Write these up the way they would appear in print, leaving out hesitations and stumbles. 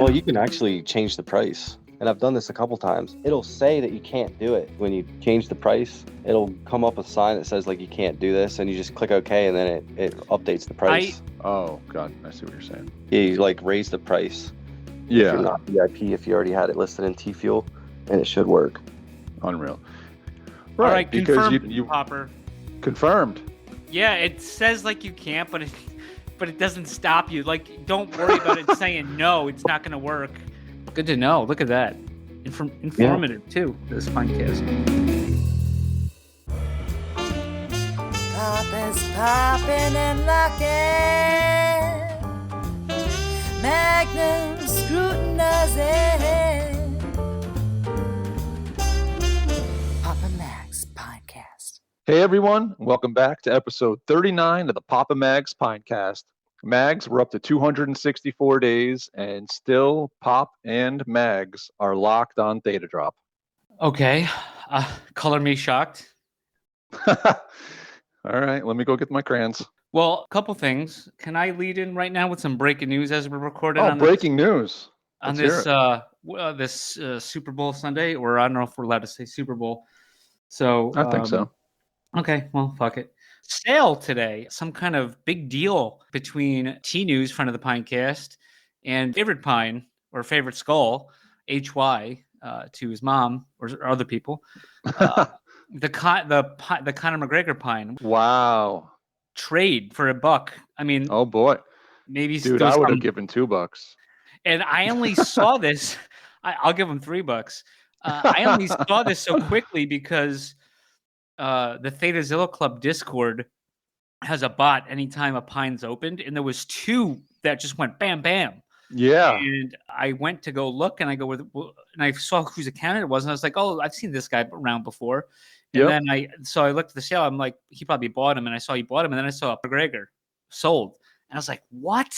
Well, you can actually change the price. And I've done this a couple times. It'll say that you can't do it. When you change the price, it'll come up a sign that says like you can't do this, and you just click OK, and then it updates the price. Oh, God, I see what you're saying. Yeah, you like raise the price. Yeah. If you're not VIP, if you already had it listed in T Fuel, and it should work. Unreal. Right, all right, because confirmed, you Hopper. Confirmed. Yeah, it says like you can't, but it doesn't stop you. Like, don't worry about it saying no, it's not going to work. Good to know. Look at that. Informative, too, this podcast. Pop is popping and locking. Magnum scrutinizing. Papa Max Podcast. Hey, everyone. Welcome back to episode 39 of the Papa Mags Podcast. Mags, we're up to 264 days, and still Pop and Mags are locked on Tdrop. Okay. Color me shocked. All right, let me go get my crayons. Well, a couple things. Can I lead in right now with some breaking news as we're recording? Breaking news. On this Super Bowl Sunday, or I don't know if we're allowed to say Super Bowl. So I think so. Okay, well, fuck it. Sale today, some kind of big deal between T-News, friend of the Pinecast, and Favorite Pine, or Favorite Skull, HY, to his mom, or other people. The Conor McGregor Pine. Wow. Trade for $1. I mean, oh boy. Maybe dude, I would have given $2. And I only saw this. I'll give him $3. I only saw this so quickly because the Theta Zilla Club Discord has a bot anytime a Pine's opened, and there was 2 that just went bam, bam. Yeah. And I went to go look, and and I saw whose account it was, and I was like, oh, I've seen this guy around before. And then I looked at the sale. I'm like, he probably bought him, and I saw he bought him, and then I saw McGregor sold, and I was like, what?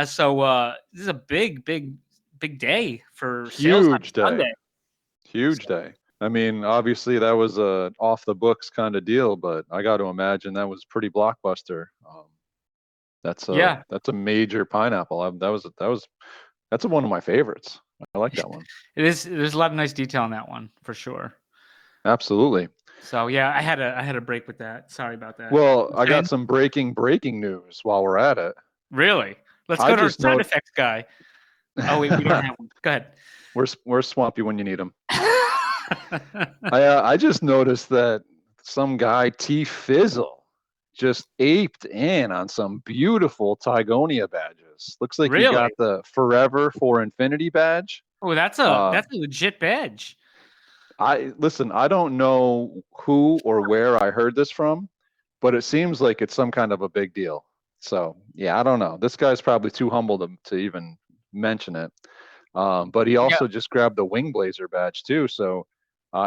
So this is a big day for sales on Sunday. Huge day. I mean, obviously that was a off the books kind of deal, but I got to imagine that was pretty blockbuster. That's a major pineapple. That's one of my favorites. I like that one. It is. There's a lot of nice detail on that one for sure. Absolutely. So yeah, I had a break with that. Sorry about that. Well, I got some breaking news while we're at it. Really? Let's go to our sound effects guy. Oh wait, we don't have one. Go ahead. We're swampy when you need them. I just noticed that some guy T Fizzle just aped in on some beautiful Tigonia badges. Looks like he got the Forever for Infinity badge. Oh, that's a legit badge. I don't know who or where I heard this from, but it seems like it's some kind of a big deal. So yeah, I don't know. This guy's probably too humble to even mention it. But he also just grabbed the Wing Blazer badge too. So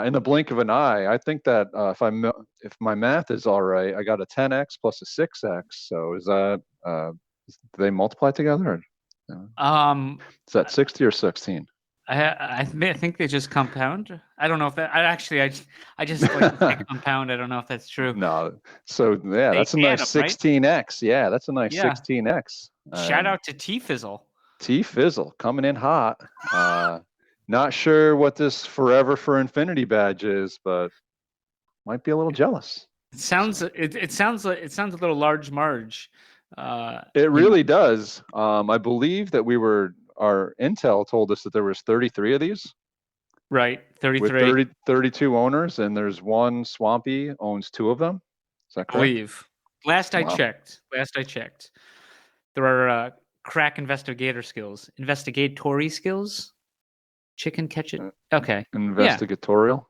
in the blink of an eye, I think that if my math is all right, I got a 10x plus a 6x. So is that do they multiply together? Or, is that 60 or 16? I think they just compound. I don't know if that. I just like to say compound. I don't know if that's true. No. So yeah, that's a nice 16x. Right? Yeah, that's a nice 16x. Shout out to T Fizzle. T Fizzle coming in hot. Not sure what this Forever for Infinity badge is, but might be a little jealous. It sounds a little large Marge. It really does. I believe that our intel told us that there was 33 of these. Right, 33. With 32 owners, and there's one Swampy owns 2 of them. Is that correct? I believe. Last I checked, there are crack investigatory skills. Chicken catch it. Okay. Investigatorial.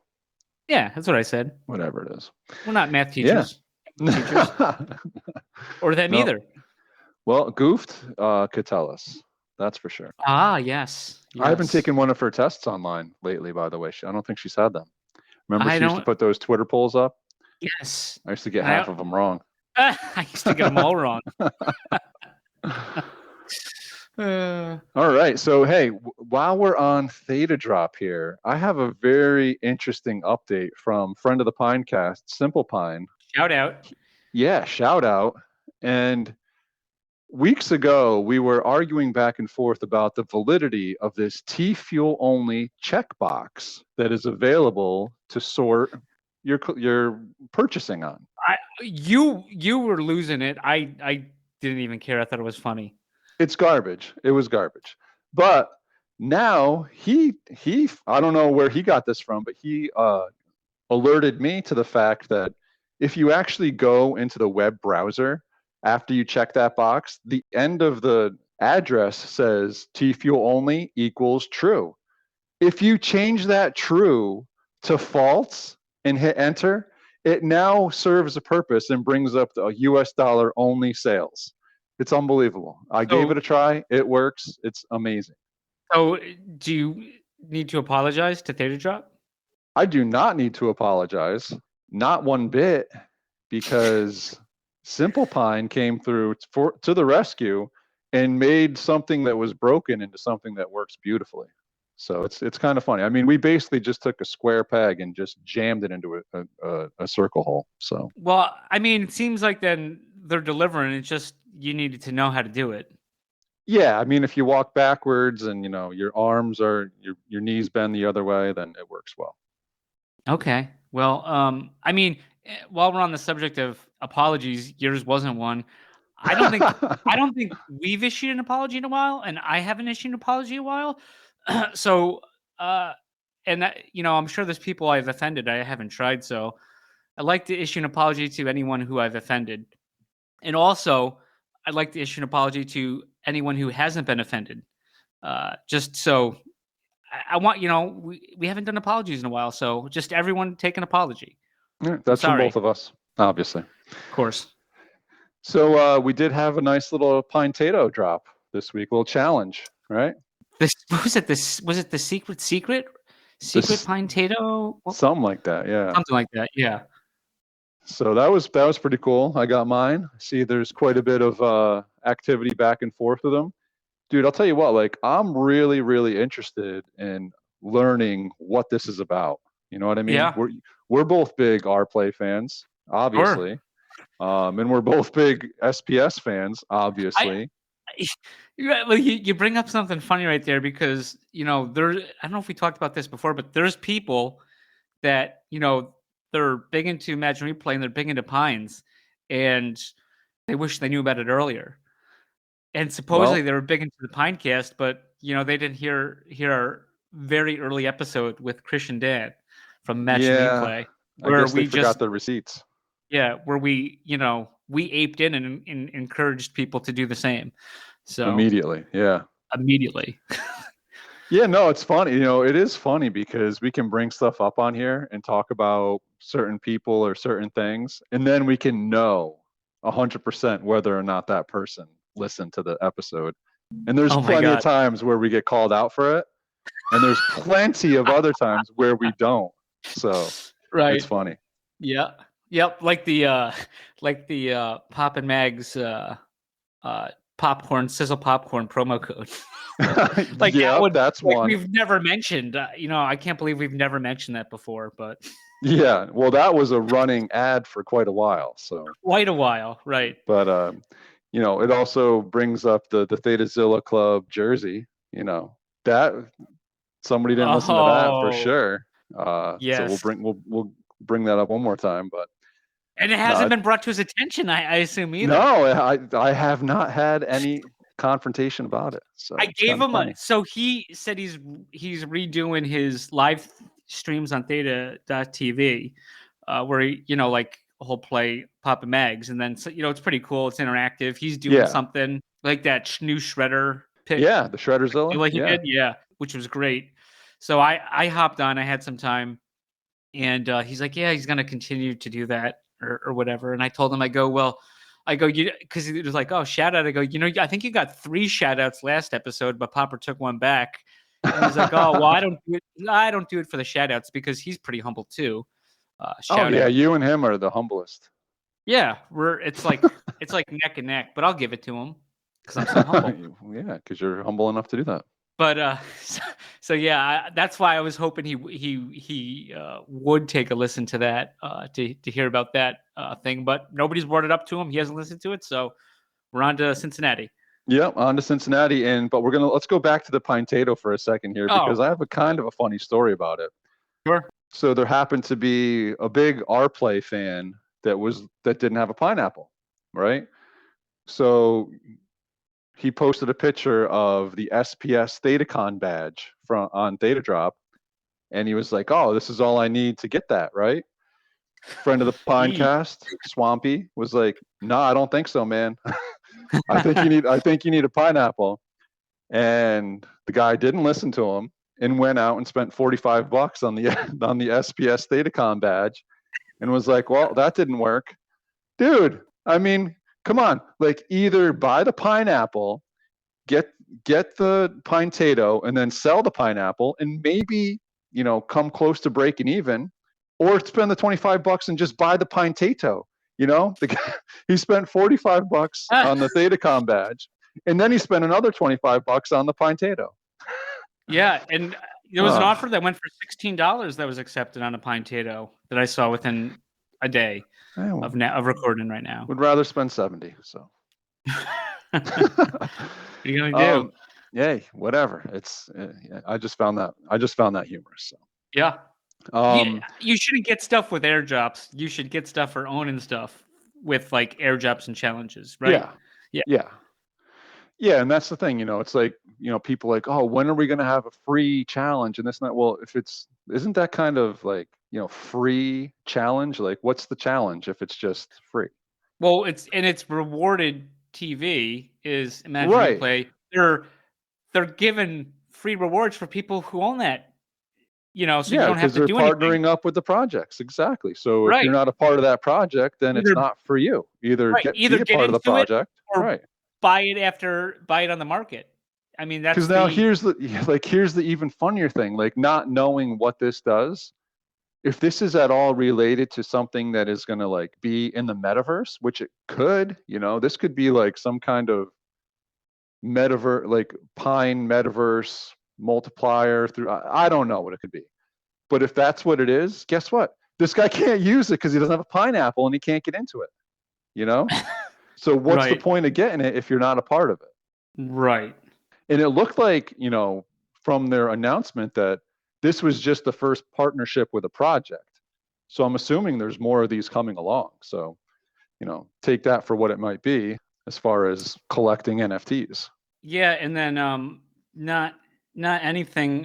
Yeah, that's what I said. Whatever it is. We're not math teachers. Or them either. Well, Goofed could tell us. That's for sure. Ah, yes. I haven't taken one of her tests online lately, by the way. I don't think she's had them. Remember she used to put those Twitter polls up? Yes. I used to get half of them wrong. I used to get them all wrong. All right. So, hey, while we're on Tdrop here, I have a very interesting update from friend of the Pinecast, Simple Pine. Shout out. Yeah, shout out. And weeks ago, we were arguing back and forth about the validity of this T fuel only checkbox that is available to sort your purchasing on. You were losing it. I didn't even care. I thought it was funny. It's garbage. It was garbage. But now he I don't know where he got this from, but he alerted me to the fact that if you actually go into the web browser after you check that box, the end of the address says T fuel only equals true. If you change that true to false and hit enter, it now serves a purpose and brings up the US dollar only sales. It's unbelievable. I gave it a try. It works. It's amazing. So do you need to apologize to Tdrop? I do not need to apologize. Not one bit, because Simple Pine came through to the rescue and made something that was broken into something that works beautifully. So it's kind of funny. I mean, we basically just took a square peg and just jammed it into a circle hole. So well, I mean, it seems like then they're delivering. It's just you needed to know how to do it. yeah, I mean, if you walk backwards and your arms are your knees bend the other way, then it works well. Okay. Well, I mean, while we're on the subject of apologies, yours wasn't one. I don't think we've issued an apology in a while, and I haven't issued an apology in a while. So, and that, I'm sure there's people I've offended. I haven't tried, so I'd like to issue an apology to anyone who I've offended, and also I'd like to issue an apology to anyone who hasn't been offended. Just so I want, we haven't done apologies in a while, so just everyone take an apology. Yeah, that's from both of us, obviously. Of course. So we did have a nice little pine tato drop this week, little challenge, right? Was it the secret pine tato? Something like that, yeah. Something like that, yeah. So that was pretty cool. I got mine. See, there's quite a bit of activity back and forth with them. Dude, I'll tell you what, like, I'm really, really interested in learning what this is about. You know what I mean? Yeah. We're both big R Play fans, obviously. Sure. And we're both big SPS fans, obviously. You bring up something funny right there, because I don't know if we talked about this before, but there's people that they're big into Imagine Replay and they're big into Pines, and they wish they knew about it earlier. And supposedly they were big into the Pinecast, but they didn't hear our very early episode with Christian Dan from Imagine Replay, where I guess we forgot the receipts. Yeah, where we aped in and encouraged people to do the same. So immediately. Yeah, no, it's funny. It is funny because we can bring stuff up on here and talk about certain people or certain things, and then we can know 100% whether or not that person listened to the episode. And there's plenty of times where we get called out for it, and there's plenty of other times where we don't. So it's funny. Yeah. Yep. Like the Pop and Mag's sizzle popcorn promo code. Like that's one we've never mentioned. I can't believe we've never mentioned that before, but yeah, well, that was a running ad for quite a while. So quite a while, right? But it also brings up the Theta Club jersey. That somebody didn't listen to that for sure. Yes. So we'll bring that up one more time, but. And it hasn't been brought to his attention, I assume, either. No, I have not had any confrontation about it. So I gave him so he said he's redoing his live streams on Theta.tv, where he'll play Pop and Mags, and then it's pretty cool. It's interactive. He's doing something like that new Shredder pick. Yeah, the Shredderzilla. Like he did, which was great. So I hopped on. I had some time, and he's like, yeah, he's gonna continue to do that. Or whatever. And I told him, because he was like, oh, shout out. I go, I think you got 3 shout outs last episode, but Popper took one back. And he's like, oh, well, I don't do it for the shout outs, because he's pretty humble too. You and him are the humblest. Yeah, it's like neck and neck, but I'll give it to him because I'm so humble. Yeah, because you're humble enough to do that. But so yeah, that's why I was hoping he would take a listen to that to hear about that thing. But nobody's brought it up to him. He hasn't listened to it, so We're on to Cincinnati. Yep, on to Cincinnati, but let's go back to the Pine-Tato for a second here because I have a kind of a funny story about it. Sure. So there happened to be a big R-Play fan that didn't have a pineapple, right? So he posted a picture of the SPS ThetaCon badge on Tdrop, and he was like, "Oh, this is all I need to get that, right?" Friend of the Pinecast, Swampy, was like, "No, I don't think so, man. I think you need a pineapple." And the guy didn't listen to him and went out and spent $45 on the SPS ThetaCon badge, and was like, "Well, that didn't work, dude. I mean, come on, like either buy the pineapple, get the Pine-Tato, and then sell the pineapple, and maybe come close to breaking even, or spend the $25 and just buy the Pine-Tato." The guy, he spent $45 on the ThetaCon badge, and then he spent another $25 on the Pine-Tato. Yeah, and there was an offer that went for $16 that was accepted on a Pine-Tato that I saw within a day of recording right now. Would rather spend 70. So. What are you gonna do? Yay, whatever. It's I just found that humorous. So. Yeah. You shouldn't get stuff with airdrops. You should get stuff for owning stuff with like airdrops and challenges, right? Yeah, and that's the thing. It's like people like, "Oh, when are we going to have a free challenge?" And this and that. Well, isn't that kind of like free challenge? Like, what's the challenge if it's just free? Well, it's rewarded TV is Imagine right. Replay. They're giving free rewards for people who own that. So you don't have to do anything. They're partnering up with the projects. Exactly. So if you're not a part of that project, then it's not for you. Either be a part of the project, or buy it on the market. I mean, that's because now here's the even funnier thing. Like, not knowing what this does. If this is at all related to something that is going to like be in the metaverse, which it could, this could be like some kind of metaverse, like Pine metaverse multiplier through, I don't know what it could be, but if that's what it is, guess what? This guy can't use it because he doesn't have a pineapple and he can't get into it. So what's the point of getting it if you're not a part of it? Right. And it looked like, from their announcement that this was just the first partnership with a project. So I'm assuming there's more of these coming along. So, take that for what it might be as far as collecting NFTs. Yeah, and then not anything,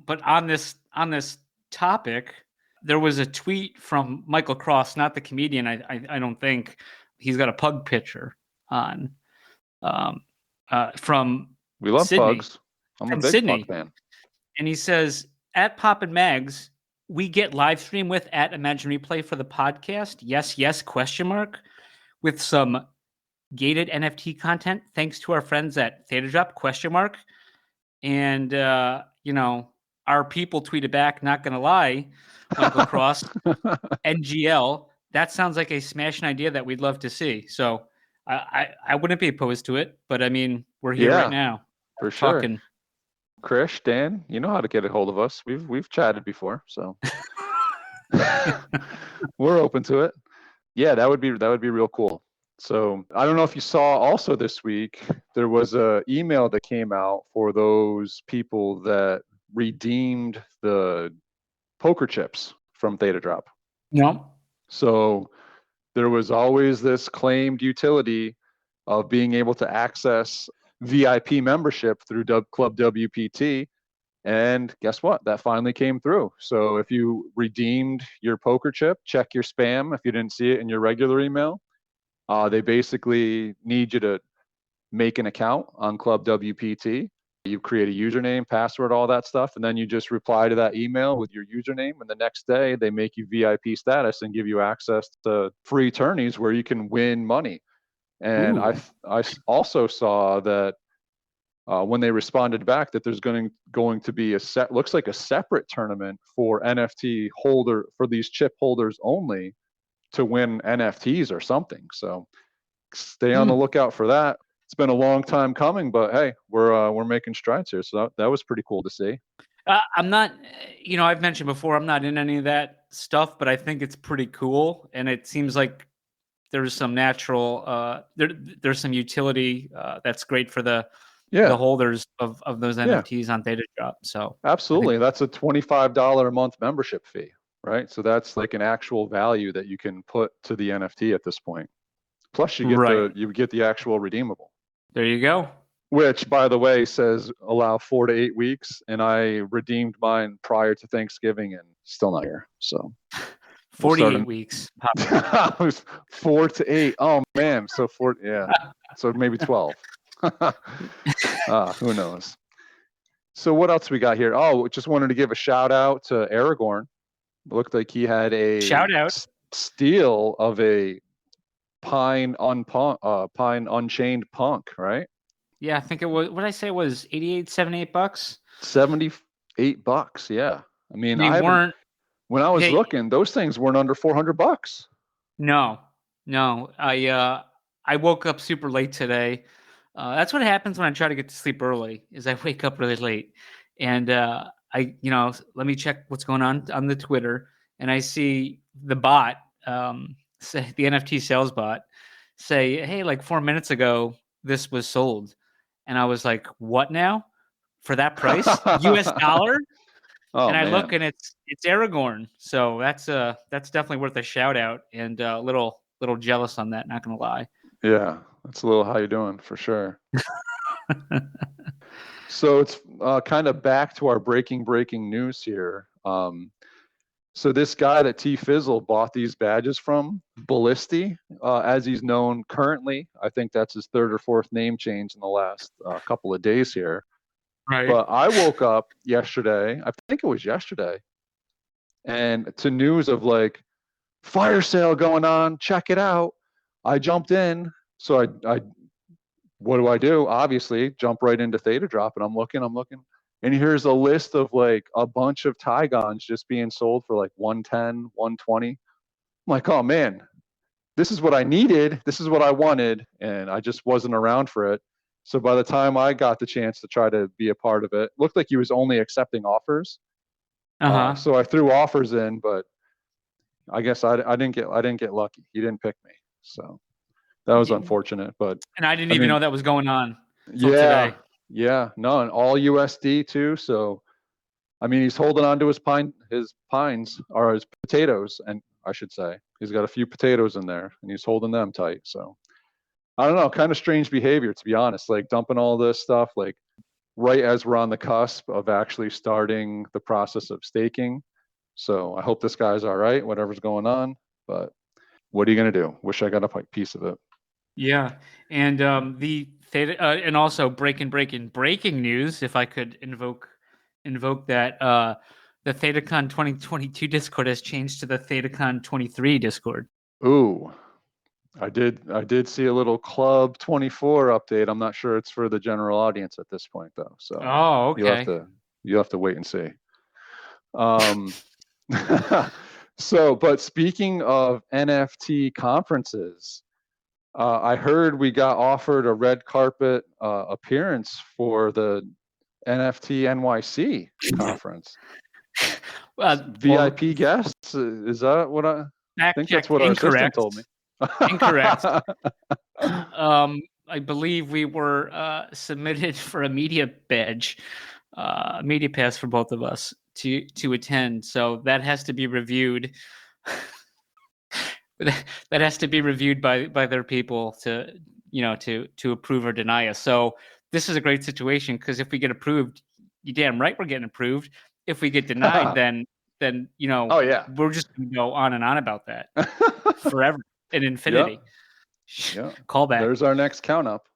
but on this topic, there was a tweet from Michael Cross, not the comedian. I don't think. He's got a pug picture on from we love Sydney, pugs. I'm a big pug fan. And he says, at Poppin' Mags, we get live stream with at Imagine Replay for the podcast. Yes, ? With some gated NFT content, thanks to our friends at Tdrop ? And our people tweeted back, not gonna lie, Michael Cross, NGL. That sounds like a smashing idea that we'd love to see. So I wouldn't be opposed to it, but I mean, we're here right now. For sure. Talking. Krish, Dan, you know how to get a hold of us. We've chatted before, so we're open to it. Yeah, that would be real cool. So I don't know if you saw also this week, there was a email that came out for those people that redeemed the poker chips from Tdrop. No. So there was always this claimed utility of being able to access VIP membership through Club WPT. And guess what? That finally came through. So if you redeemed your poker chip, check your spam if you didn't see it in your regular email. They basically need you to make an account on Club WPT. You create a username, password, all that stuff, and then you just reply to that email with your username, and the next day they make you VIP status and give you access to free tourneys where you can win money. And I also saw that when they responded back that there's going to be looks like a separate tournament for NFT holder for these chip holders only to win NFTs or something. So stay on the lookout for that. It's been a long time coming, but hey, we're making strides here. So that was pretty cool to see. I'm not, I've mentioned before, I'm not in any of that stuff, but I think it's pretty cool. And it seems like there's some natural there's some utility that's great for the Yeah, holders of those Yeah. NFTs on Tdrop. So absolutely. That's a $25 a month membership fee, right? So that's like an actual value that you can put to the NFT at this point. Plus, you get Right. you get the actual redeemable, there you go. which, by the way, says allow 4 to 8 weeks, and I redeemed mine prior to Thanksgiving, and still not here. So 48 weeks. it was 4 to 8. Oh man, so 4, yeah, so maybe 12. Who knows? So what else we got here? Oh, just wanted to give a shout out to Aragorn. Looked like he had a Shout out. steal of a Pine Unchained Punk, right? Yeah, I think it was. What did I say? It was 88, 78 bucks. $78. Yeah, I mean, They weren't. when I was they- looking, those things weren't under $400. No. I woke up super late today. That's what happens when I try to get to sleep early. Is I wake up really late, and let me check what's going on the Twitter, and I see the bot, say the NFT sales bot, say, "Hey, like 4 minutes ago, this was sold," and I was like, "What now? For that price, US dollar?" Oh, and I man. look, and it's Aragorn. So that's definitely worth a shout out, and a little jealous on that. Not gonna lie. Yeah, that's a little how you doing for sure. So it's kind of back to our breaking news here. So this guy that T Fizzle bought these badges from, Ballisti, as he's known currently, I think that's his 3rd or 4th name change in the last couple of days here. Right. But I woke up yesterday, I think it was yesterday, and to news of like fire sale going on, check it out. I jumped in, so I what do? Obviously, jump right into Tdrop, and I'm looking, and here's a list of like a bunch of Tigons just being sold for like 110, 120. I'm like, oh man, this is what I needed, this is what I wanted, and I just wasn't around for it. So by the time I got the chance to try to be a part of it, looked like he was only accepting offers. So I threw offers in, but I guess I didn't get lucky. He didn't pick me, so that was unfortunate. But and I didn't even know that was going on. Today. Yeah, no, and all USD too. So, I mean, he's holding on to his pines or his potatoes, and I should say he's got a few potatoes in there, and he's holding them tight. So, I don't know, kind of strange behavior, to be honest. Like dumping all this stuff, like right as we're on the cusp of actually starting the process of staking. So I hope this guy's all right, whatever's going on. But what are you gonna do? Wish I got a piece of it. Yeah, and the Theta, and also breaking news. If I could invoke that, the ThedaCon 2022 Discord has changed to the ThedaCon 23 Discord. Ooh, I did see a little Club 24 update. I'm not sure it's for the general audience at this point though. So okay. you'll have to wait and see. So, but speaking of NFT conferences, I heard we got offered a red carpet appearance for the NFT NYC conference. VIP guests? Is that what I think? That's what our assistant told me. Incorrect. I believe we were submitted for a media badge, media pass for both of us to attend. So that has to be reviewed. That has to be reviewed by their people to approve or deny us. So this is a great situation because if we get approved, you're damn right we're getting approved. If we get denied, then oh yeah, we're just gonna go on and on about that forever in infinity. Yeah. Call back. There's our next count up.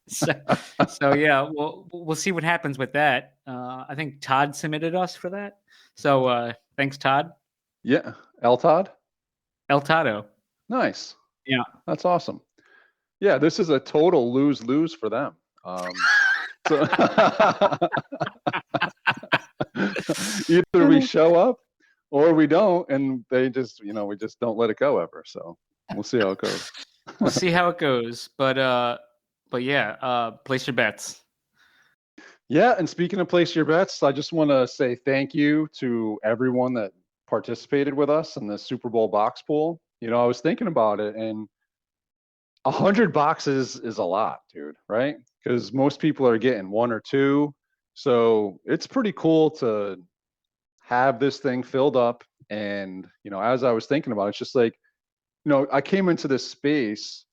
So yeah, we'll see what happens with that. I think Todd submitted us for that. So thanks, Todd. Yeah, Todd. El Tado. Nice. Yeah, that's awesome. Yeah, this is a total lose for them. So either we show up or we don't, and they just, we just don't let it go ever. So we'll see how it goes. We'll see how it goes. But yeah, place your bets. Yeah, and speaking of place your bets, I just want to say thank you to everyone that participated with us in the Super Bowl box pool. I was thinking about it, and 100 boxes is a lot, dude, right? Because most people are getting one or two. So it's pretty cool to have this thing filled up. And, as I was thinking about it, it's just like, I came into this space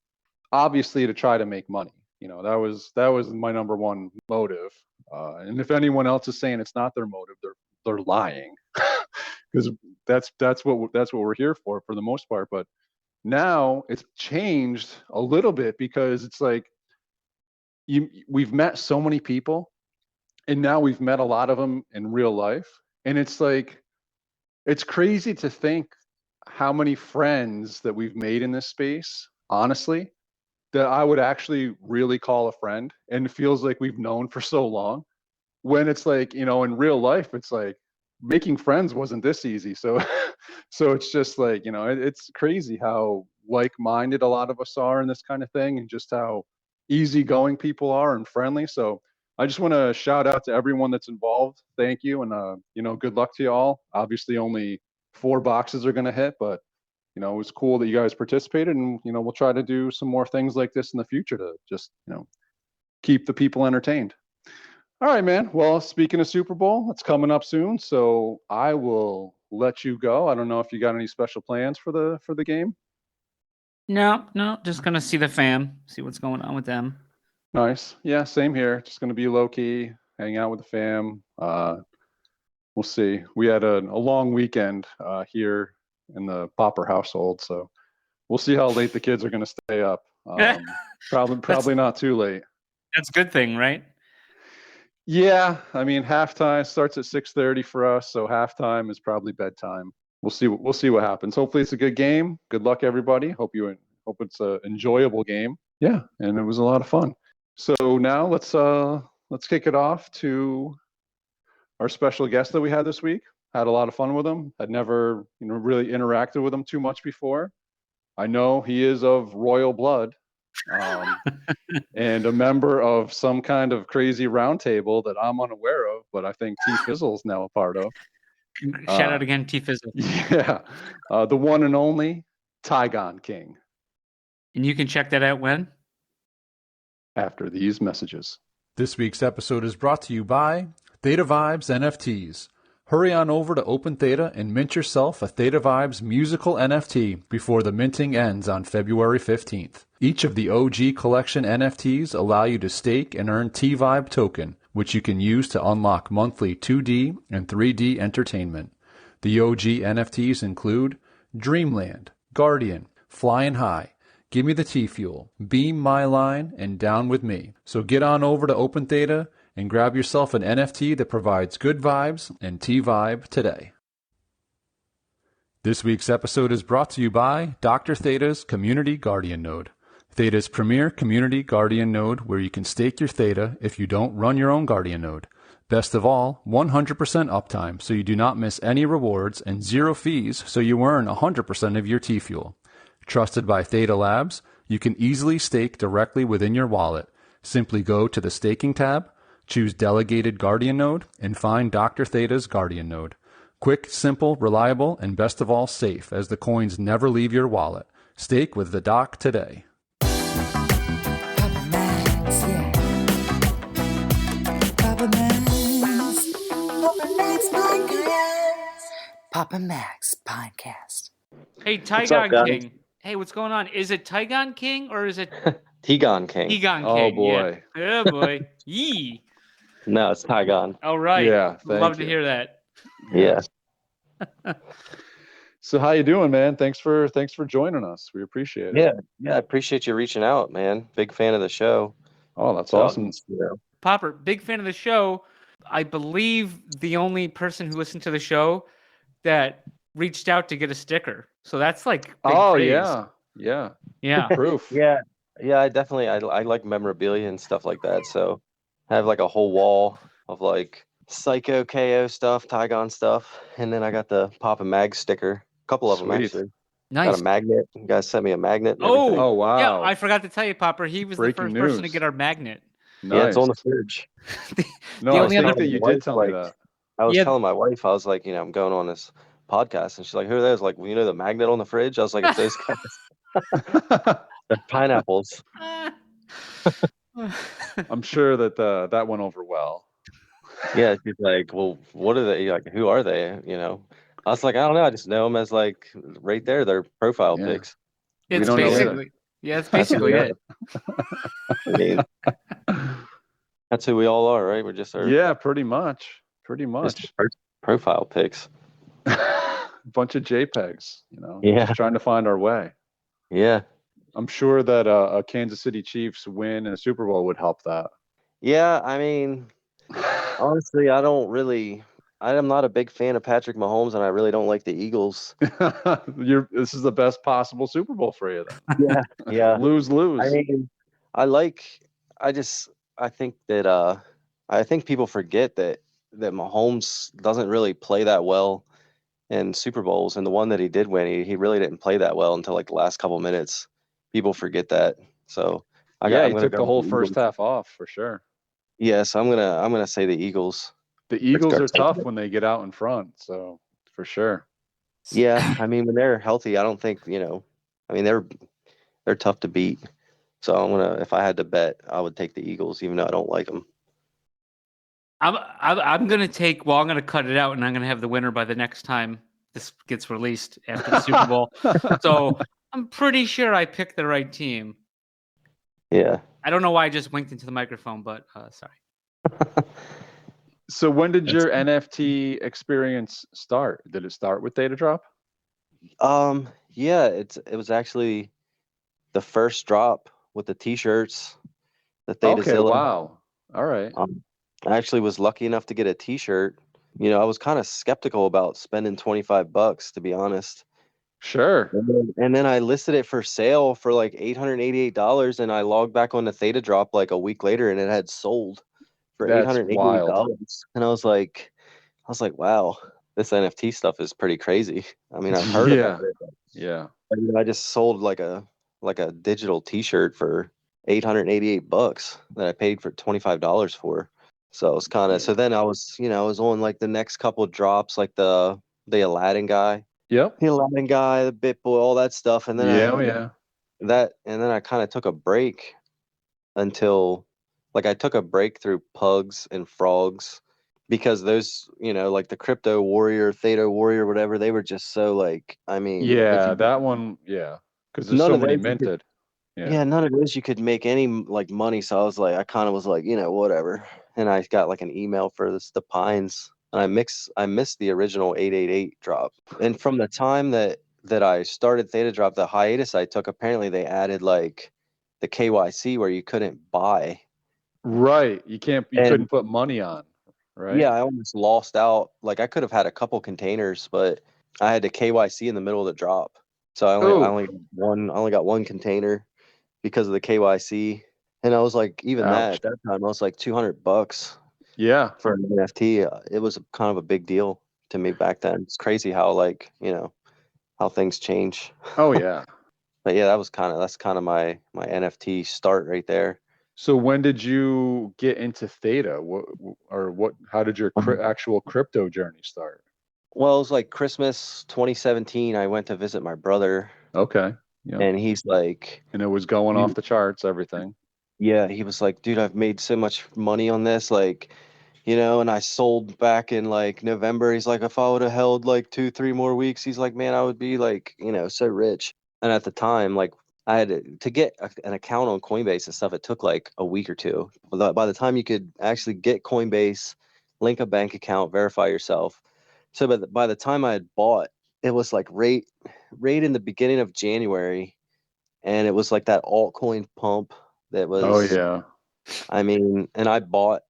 obviously to try to make money. That was my number one motive. And if anyone else is saying it's not their motive, they're lying, because that's what we're here for the most part. But now it's changed a little bit, because it's like we've met so many people, and now we've met a lot of them in real life, and it's like it's crazy to think how many friends that we've made in this space, honestly, that I would actually really call a friend, and it feels like we've known for so long, when it's like, in real life, it's like making friends wasn't this easy. So so it's just like, it's crazy how like-minded a lot of us are in this kind of thing, and just how easygoing people are and friendly. So I just want to shout out to everyone that's involved. Thank you. And good luck to you all. Obviously only 4 boxes are going to hit, but it was cool that you guys participated, and we'll try to do some more things like this in the future to just keep the people entertained. All right, man. Well, speaking of Super Bowl, it's coming up soon, so I will let you go. I don't know if you got any special plans for the game. No, just gonna see the fam, see what's going on with them. Nice. Yeah, same here. Just gonna be low key, hang out with the fam. We'll see. We had a long weekend here in the Popper household, so we'll see how late the kids are gonna stay up. Probably not too late. That's a good thing, right? Yeah, I mean, halftime starts at 6:30 for us, so halftime is probably bedtime. We'll see what happens. Hopefully it's a good game. Good luck, everybody. Hope it's an enjoyable game. Yeah, and it was a lot of fun. So now let's kick it off to our special guest that we had this week. Had a lot of fun with him. I'd never really interacted with him too much before. I know he is of royal blood. And a member of some kind of crazy roundtable that I'm unaware of, but I think T Fizzle's now a part of. Shout out again, T Fizzle. Yeah, the one and only Tigon King. And you can check that out when? After these messages. This week's episode is brought to you by Theta Vibes NFTs. Hurry on over to Open Theta and mint yourself a Theta Vibes musical NFT before the minting ends on February 15th. Each of the OG collection NFTs allow you to stake and earn T-Vibe token, which you can use to unlock monthly 2D and 3D entertainment. The OG NFTs include Dreamland, Guardian, Flying High, Gimme the T-Fuel, Beam My Line, and Down With Me. So get on over to Open Theta and grab yourself an NFT that provides good vibes and T-Vibe today. This week's episode is brought to you by Dr. Theta's Community Guardian Node. Theta's premier community Guardian Node, where you can stake your Theta if you don't run your own Guardian Node. Best of all, 100% uptime, so you do not miss any rewards, and 0 fees, so you earn 100% of your T-Fuel. Trusted by Theta Labs, you can easily stake directly within your wallet. Simply go to the Staking tab, choose Delegated Guardian Node, and find Dr. Theta's Guardian Node. Quick, simple, reliable, and best of all safe, as the coins never leave your wallet. Stake with the Doc today. Papa Max, yeah. Papa Max. Papa Max Podcast. Papa Max Podcast. Hey, up, Tigon guys? King. Hey, what's going on? Is it Tigon King or is it Tigon King. Tigon King? Oh boy. Yeah. Oh boy. Yee. No, it's Tigon. All right. Yeah, thank Love to you. hear that. Yes. So how you doing, man? Thanks for joining us. We appreciate it. Yeah, I appreciate you reaching out, man. Big fan of the show. Oh, that's So, awesome. Popper, big fan of the show. I believe the only person who listened to the show that reached out to get a sticker. So that's like big praise. Yeah. Yeah. Proof. Yeah, I definitely I like memorabilia and stuff like that. So I have like a whole wall of like Psycho KO stuff, Tigon stuff, and then I got the Papa Mag sticker. A couple of them Sweet. actually. Nice. Got a magnet. You guys sent me a magnet. And Oh, everything. Oh wow. Yeah, I forgot to tell you, Popper. He was Breaking the first person to news. get our magnet. Nice. Yeah, it's on the fridge. No, the I only think other- that you My did wife, tell me like, that. I was Yeah. telling my wife, I was like, I'm going on this podcast. And she's like, who are those? Like, well, you know, the magnet on the fridge? I was like, it's those guys. They're pineapples. I'm sure that that went over well. Yeah, she's like, well, what are they? Like, who are they? You know, I was like, I don't know. I just know them as like right there, their profile Yeah. pics. We It's don't know either. basically, yeah, it's basically it. I mean, that's who we all are, right? We're just our Yeah, pretty much. Pretty just much. our profile pics. Bunch of JPEGs, you know, Yeah. just trying to find our way. Yeah. I'm sure that a Kansas City Chiefs win in a Super Bowl would help that. Yeah. I mean, honestly, I am not a big fan of Patrick Mahomes, and I really don't like the Eagles. This is the best possible Super Bowl for you then. Yeah. Yeah. Lose. I mean, I think that I think people forget that Mahomes doesn't really play that well in Super Bowls, and the one that he did win, he really didn't play that well until like the last couple minutes. People forget that. So I'm he gonna took go the whole with first Eagles. half off for sure. Yes, I'm gonna say the Eagles. The Eagles are tough when they get out in front, so for sure. Yeah, I mean when they're healthy, I don't think I mean they're tough to beat. So if I had to bet, I would take the Eagles, even though I don't like them. I'm gonna take. Well, I'm gonna cut it out, and I'm gonna have the winner by the next time this gets released after the Super Bowl. So I'm pretty sure I picked the right team. Yeah. I don't know why I just winked into the microphone, but sorry. So when did your NFT experience start? Did it start with Tdrop? Yeah, it was actually the first drop with the t-shirts, the Okay, Theta wow. All right. I actually was lucky enough to get a t-shirt. You know, I was kind of skeptical about spending $25, to be honest. Sure. And then I listed it for sale for like $888, and I logged back on the Tdrop like a week later, and it had sold for That's $888. wild. And I was like, wow, this NFT stuff is pretty crazy. I mean, I've heard Yeah. about it. Yeah. But, I just sold like a digital T-shirt for $888 that I paid for $25 for. So it's kind of so then I was on like the next couple drops, like the Aladdin guy, Yep. the BitBoy, all that stuff, and then I kind of took a break until I took a break through Pugs and Frogs because those, like the Crypto Warrior, Theta Warrior, whatever, they were just so like, I mean, Yeah, that one, yeah. Because there's so many minted. Yeah, none of those you could make any like money. So I was like, I kind of was like, whatever. And I got like an email for the Pines, and I missed the original 888 drop. And from the time that I started Tdrop, the hiatus I took, apparently they added like the KYC where you couldn't buy. Right. You couldn't put money on. Right. Yeah, I almost lost out. Like I could have had a couple containers, but I had to KYC in the middle of the drop. So I only got one container because of the KYC. And I was like, even Ouch. at that time, I was like $200 Yeah. for an NFT. It was kind of a big deal to me back then. It's crazy how how things change. Oh yeah. But yeah, that's kind of my NFT start right there. So when did you get into Theta? How did your actual crypto journey start? Well, it was like Christmas 2017. I went to visit my brother. Okay. Yeah. And he's like, and it was going off the charts, everything. Yeah, he was like, dude, I've made so much money on this, like, and I sold back in like November. He's like, if I would have held like 2-3 more weeks, he's like, man, I would be like, so rich. And at the time, like, I had to get an account on Coinbase and stuff. It took like a week or two. By the time you could actually get Coinbase, link a bank account, verify yourself. So by the time I had bought, it was like right in the beginning of January, and it was like that altcoin pump that was. Oh yeah. I mean, and I bought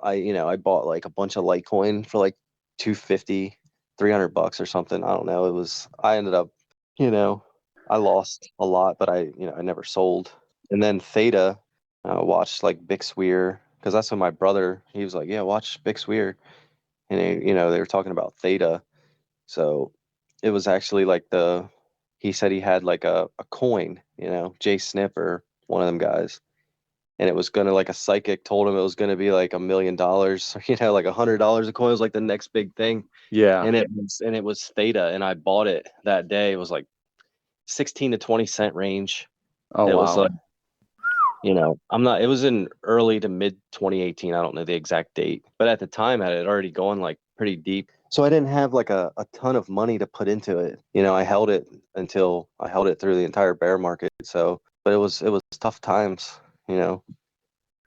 like a bunch of Litecoin for like $250, $300 or something. I don't know. I ended up, I lost a lot, but I never sold. And then Theta, watched like Bixweir, because that's when my brother, he was like, yeah, watch Bixweir. And they were talking about Theta. So it was actually like he said he had like a coin, Jay Snip or one of them guys. and it was gonna, like, a psychic told him it was gonna be like $1 million, you know, like $100 a coin was like the next big thing. Yeah. And it was theta, and I bought it that day. It was like 16 to 20 cent range. Oh, It was wow. like, you know, it was in early to mid 2018. I don't know the exact date, but at the time I had already gone like pretty deep. So I didn't have like a ton of money to put into it. You know, I held it through the entire bear market. So, but it was tough times, you know,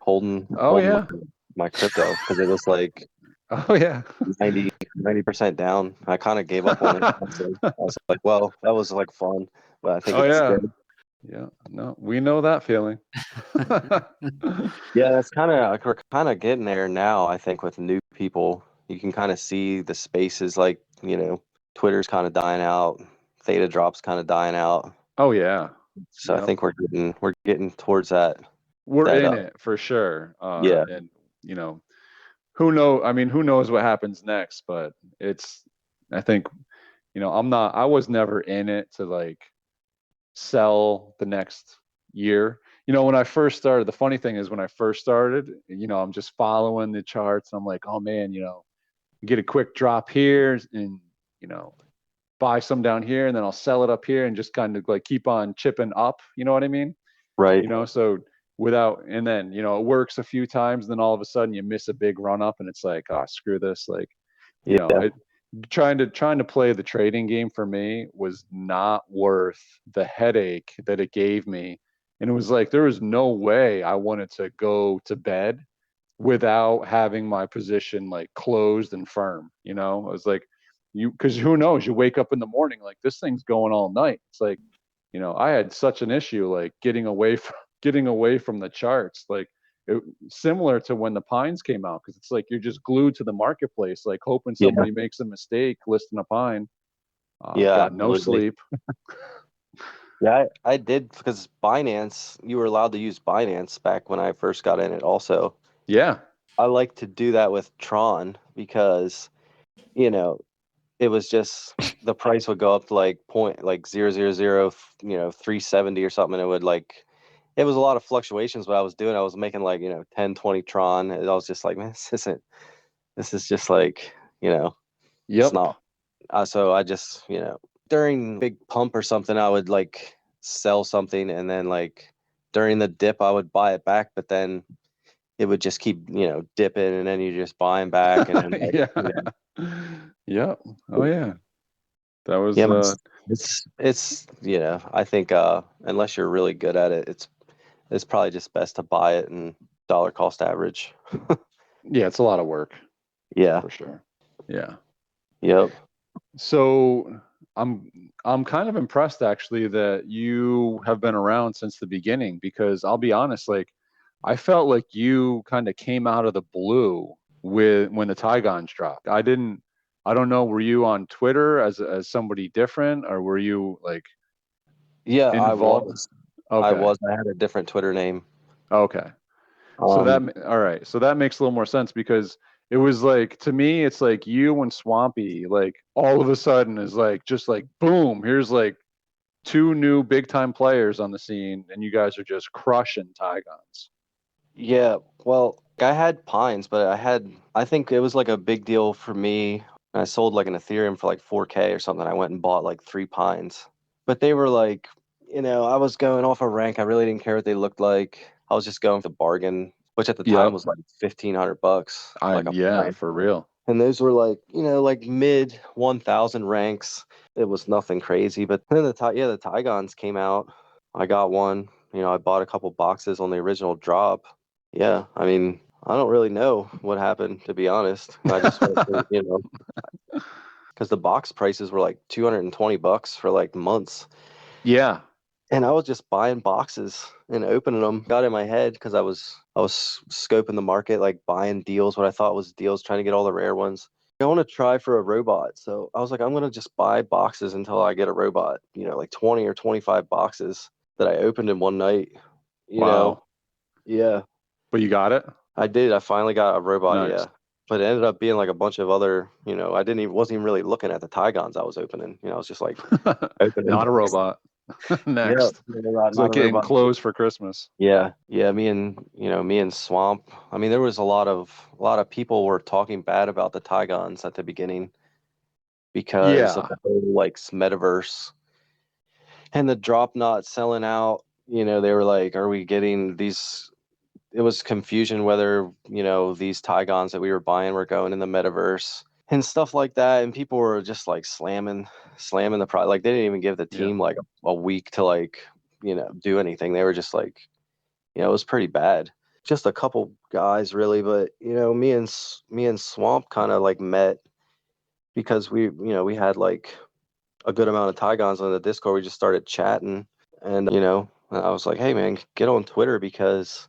holding Oh, yeah. my crypto, because it was like Oh, yeah. 90% down. I kind of gave up on it. Honestly. I was like, well, that was like fun, but I think Oh, it's yeah. good. Yeah. No, we know that feeling. Yeah, that's we're kind of getting there now. I think with new people, you can kind of see the spaces, like, you know, Twitter's kind of dying out, Tdrop's kind of dying out. Oh, yeah. So I Yep. think we're getting towards that. We're in That it for sure. Yeah. And, you know, who knows what happens next, but I think, you know, I was never in it to like sell the next year. You know, when I first started, the funny thing is when I first started, you know, I'm just following the charts. And I'm like, oh man, you know, get a quick drop here and, you know, buy some down here and then I'll sell it up here and just kind of like keep on chipping up. You know what I mean? right. You know, so and then, you know, it works a few times, and then all of a sudden you miss a big run up and it's like, oh, screw this. Like, you know, Yeah. trying to play the trading game for me was not worth the headache that it gave me. And it was like, there was no way I wanted to go to bed without having my position like closed and firm. You know, I was like, because who knows, you wake up in the morning, like this thing's going all night. It's like, you know, I had such an issue like getting away from the charts, like similar to when the pines came out, because it's like you're just glued to the marketplace, like hoping Yeah. somebody makes a mistake listing a pine. Yeah, Got no absolutely. sleep. Yeah, I did, because Binance, you were allowed to use Binance back when I first got in it also. Yeah. I like to do that with Tron because, you know, it was just the price would go up to like 0.000, you know, 370 or something. And it would like, it was a lot of fluctuations. What I was making like, you know, 10, 20 Tron. And I was just like, man, this is just like, you know, it's Yep. not. So I just, you know, during big pump or something, I would like sell something, and then like during the dip, I would buy it back, but then it would just keep, you know, dipping, and then you just buying back, and then like, Yeah. you know, Yep. Oh yeah. That was yeah, but it's you know, I think unless you're really good at it, it's probably just best to buy it and dollar cost average. yeah, it's a lot of work Yeah. for sure. Yeah. Yep. So I'm kind of impressed actually that you have been around since the beginning, because I'll be honest, like I felt like you kind of came out of the blue when the Tigons dropped. I don't know, were you on Twitter as somebody different, or were you like Yeah, involved? I Okay. was. I had a different Twitter name. Okay. So Um, all right. So that makes a little more sense, because it was like, to me, it's like you and Swampy, like all of a sudden is like, just like, boom, here's like two new big time players on the scene, and you guys are just crushing Tigons. yeah, well, I had Pines, but I think it was like a big deal for me. I sold like an Ethereum for like 4K or something. I went and bought like 3 Pines, but they were like, you know, I was going off a rank. I really didn't care what they looked like. I was just going for the bargain, which at the time Yep. was like $1,500, like a Yeah, pine. for real. And those were like, you know, like mid 1,000 ranks. It was nothing crazy. But then the Tigons came out. I got one. You know, I bought a couple boxes on the original drop. Yeah, I mean, I don't really know what happened, to be honest. I just went through, you know, because the box prices were like $220 for like months. Yeah. And I was just buying boxes and opening them. Got in my head because I was scoping the market, like buying deals, what I thought was deals, trying to get all the rare ones. I want to try for a robot. So I was like, I'm going to just buy boxes until I get a robot, you know, like 20 or 25 boxes that I opened in one night, you know. Wow. Yeah, But you got it? I did. I finally got a robot, Nice. yeah. But it ended up being like a bunch of other, you know, wasn't even really looking at the Tigons I was opening. You know, I was just like opening Not a boxes. robot. next. Yeah, It's like getting clothes for Christmas. Yeah, me and Swamp. I mean, there was a lot of people were talking bad about the Tigons at the beginning because of Yeah. the whole like metaverse and the drop not selling out. They were like, "Are we getting these?" It was confusion whether these Tigons that we were buying were going in the metaverse and stuff like that, and people were just like slamming the product. Like they didn't even give the Yeah. team like a week to like do anything. They were just like, it was pretty bad. Just a couple guys really, but me and Swamp kind of like met because we had like a good amount of Tigons on the Discord. We just started chatting, and I was like, hey man, get on Twitter because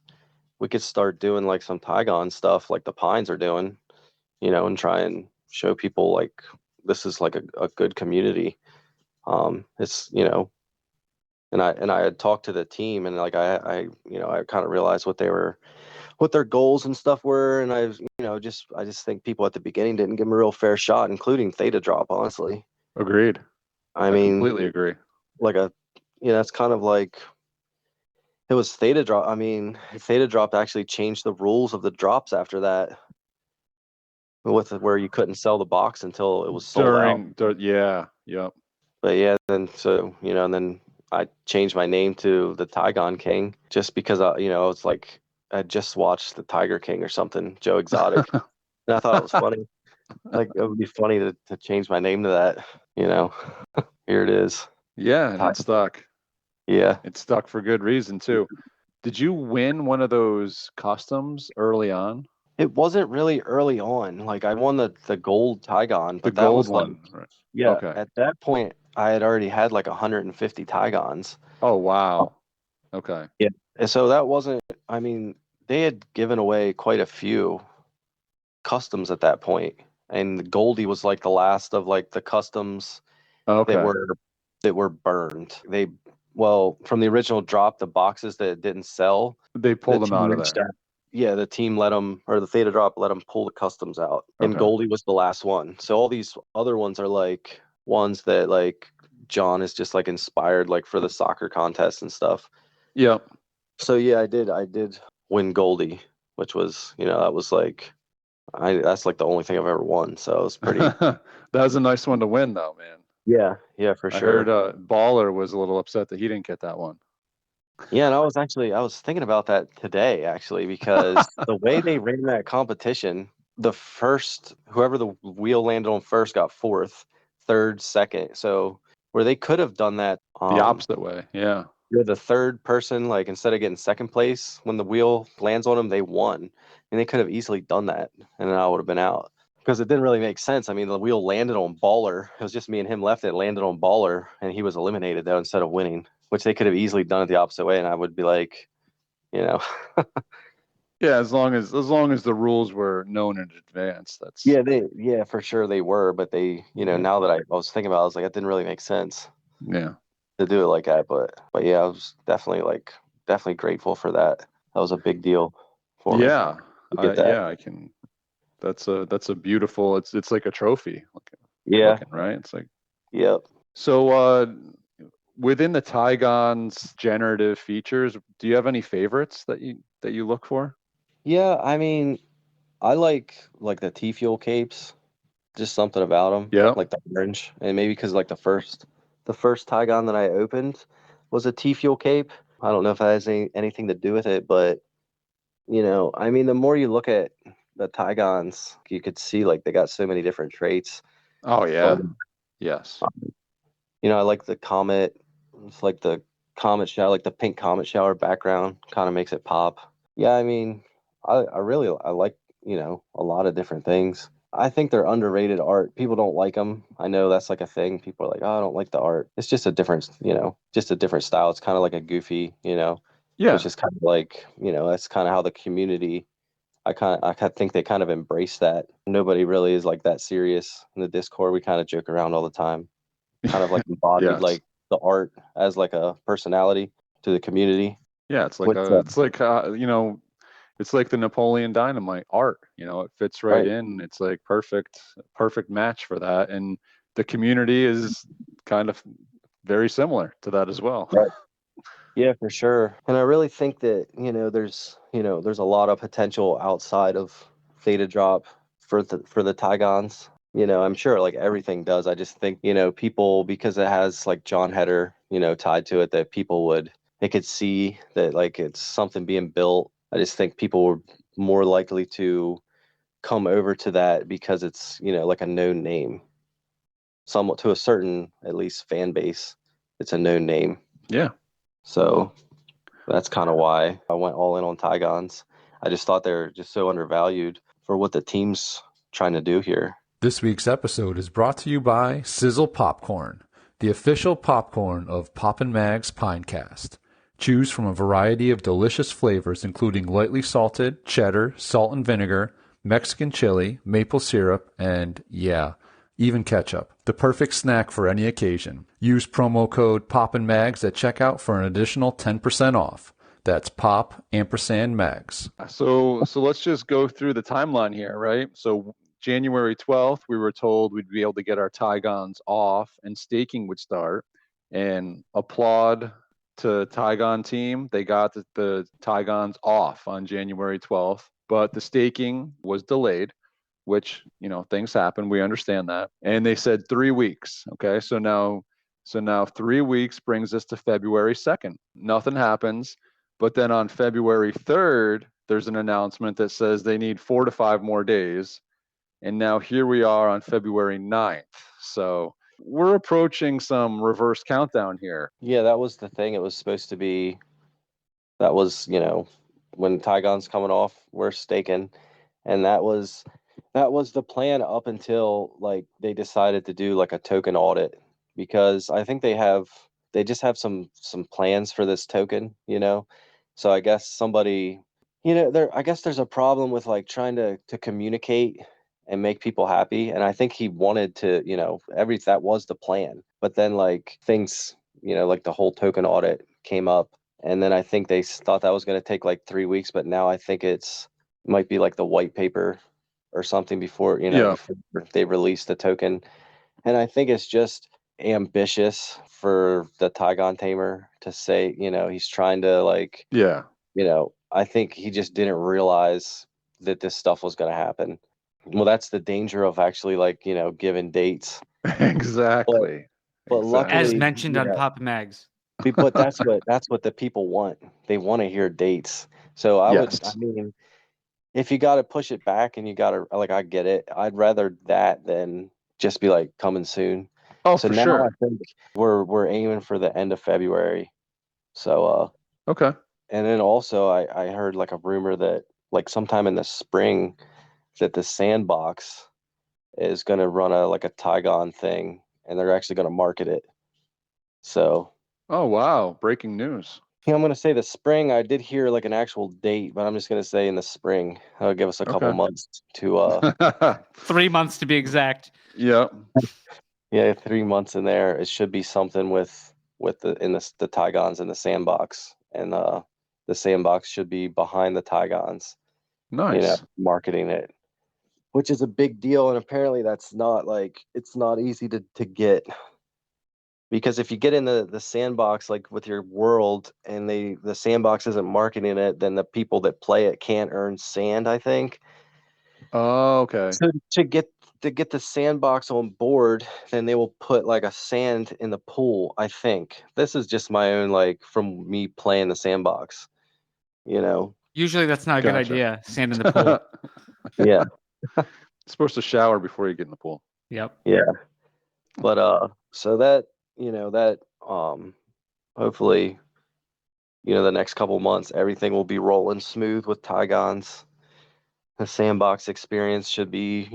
we could start doing like some Tigon stuff like the Pines are doing, and try and show people like this is like a good community. It's and I had talked to the team, and like I kind of realized what their goals and stuff were, and I just think people at the beginning didn't give them a real fair shot, including Tdrop, honestly. Agreed. I I mean, completely agree. like it's kind of like it was Tdrop. I mean, Tdrop actually changed the rules of the drops after that, with where you couldn't sell the box until it was sold out. Yeah, yep. But yeah, then so and then I changed my name to the Tigon King just because I was like I just watched the Tiger King or something, Joe Exotic, and I thought it was funny. Like it would be funny to change my name to that. Here it is. Yeah, and it stuck. Yeah. It stuck for good reason too. Did you win one of those customs early on? It wasn't really early on. Like I won the gold Tigon, The but that gold was like one, right? yeah. Okay. At that point, I had already had like 150 Tigons. Oh wow. Okay. Yeah. And so that wasn't. I mean, they had given away quite a few customs at that point, and Goldie was like the last of like the customs that Okay. were burned. Well, from the original drop, the boxes that didn't sell, They the pulled them team out of reached there. out. Yeah, the team let them, or the Theta Drop let them pull the customs out, and Okay. Goldie was the last one. So all these other ones are like ones that like John is just like inspired like for the soccer contest and stuff. Yep. So yeah, I did win Goldie, which was that was like that's like the only thing I've ever won. So it was pretty. That was a nice one to win though, man. Yeah, for I sure. heard Baller was a little upset that he didn't get that one. Yeah, and I was thinking about that today actually because the way they ran that competition, whoever the wheel landed on first got fourth, third, second. So where they could have done that, The opposite way. Yeah. you're the third person, like instead of getting second place when the wheel lands on them, they won, and they could have easily done that, and then I would have been out because it didn't really make sense. I mean, the wheel landed on Baller. It was just me and him left. It landed on Baller, and he was eliminated though instead of winning, which they could have easily done it the opposite way, and I would be like, you know, Yeah, as long as the rules were known in advance, that's yeah, for sure they were, but they, now that I was thinking about it, I was like, it didn't really make sense yeah. to do it like that, but yeah, I was definitely grateful for that. That was a big deal for me. Yeah. To get that. Yeah, I can. That's a beautiful. It's like a trophy. Yeah. Looking, right? It's like. Yep. So, within the Tigon's generative features, do you have any favorites that you look for? Yeah, I mean, I like the T Fuel capes. Just something about them. Yeah. Like the orange, and maybe because like the first Tigon that I opened was a T Fuel cape. I don't know if that has anything to do with it, but I mean, the more you look at the Tigons, you could see like they got so many different traits. Oh yeah. Um, Yes. I like the comet. It's like the comet shower, like the pink comet shower background, kind of makes it pop. Yeah, I mean, I really I like a lot of different things. I think they're underrated art. People don't like them. I know that's like a thing. People are like, oh, I don't like the art. It's just a different, just a different style. It's kind of like a goofy, Yeah. which is kind of like, that's kind of how the community. I think they kind of embrace that. Nobody really is like that serious in the Discord. We kind of joke around all the time. Kind of like embodied Yes. like the art as like a personality to the community. Yeah, it's like it's like the Napoleon Dynamite art. It fits right in. It's like perfect match for that. And the community is kind of very similar to that as well. Right. Yeah, for sure. And I really think that, there's a lot of potential outside of Tdrop for the Tigons. I'm sure like everything does. I just think, people, because it has like John Heder, tied to it, that they could see that like it's something being built. I just think people were more likely to come over to that because it's, like a known name. Somewhat to a certain, at least, fan base. It's a known name. Yeah. So that's kind of why I went all in on Tigons. I just thought they're just so undervalued for what the team's trying to do here. This week's episode is brought to you by Sizzle Popcorn, the official popcorn of Poppin' Mag's Pinecast. Choose from a variety of delicious flavors including lightly salted, cheddar, salt and vinegar, Mexican chili, maple syrup, and, yeah, even ketchup. The perfect snack for any occasion. Use promo code POPPINMAGS at checkout for an additional 10% off. That's POP&MAGS. So let's just go through the timeline here, right? So January 12th, we were told we'd be able to get our Tigons off and staking would start. And applaud to Tigon team. They got the Tigons off on January 12th, but the staking was delayed, which, things happen. We understand that. And they said 3 weeks. Okay. So now 3 weeks brings us to February 2nd. Nothing happens. But then on February 3rd, there's an announcement that says they need 4 to 5 more days. And now here we are on February 9th. So we're approaching some reverse countdown here. Yeah, that was the thing. It was supposed to be, that was, when Tigon's coming off, we're staking. And that was the plan up until like they decided to do like a token audit, because I think they just have some plans for this token, So I guess somebody, I guess there's a problem with like trying to communicate and make people happy. And I think he wanted to, that was the plan. But then like things, like the whole token audit came up. And then I think they thought that was going to take like 3 weeks. But now I think might be like the white paper or something before, before they release the token. And I think it's just ambitious for the Tigon tamer to say, he's trying to like, I think he just didn't realize that this stuff was going to happen. Well, that's the danger of actually like, giving dates. Exactly. But luckily, as mentioned on Pop Mags. But that's what the people want. They want to hear dates. So I mean, if you got to push it back and you got to, like, I get it. I'd rather that than just be like coming soon. Oh, so for now sure. I think we're aiming for the end of February. So okay. And then also I heard like a rumor that like sometime in the spring that the Sandbox is going to run a Tigon thing, and they're actually going to market it. So. Oh, wow. Breaking news. I'm going to say the spring. I did hear like an actual date, but I'm just going to say in the spring. That'll give us a couple months to 3 months to be exact. Yeah. Yeah, 3 months in there. It should be something with the Tigons and the Sandbox, and the Sandbox should be behind the Tigons. Nice. Marketing it, which is a big deal, and apparently that's not like, it's not easy to get. Because if you get in the Sandbox, like with your world, and the Sandbox isn't marketing it, then the people that play it can't earn sand, I think. Oh, okay. So to get the Sandbox on board, then they will put like a sand in the pool, I think. This is just my own, like, from me playing the Sandbox, Usually that's not a good idea. Sand in the pool. Yeah. Supposed to shower before you get in the pool. Yep. Yeah. But so that, that hopefully, the next couple months everything will be rolling smooth with Tigons. The Sandbox experience should be,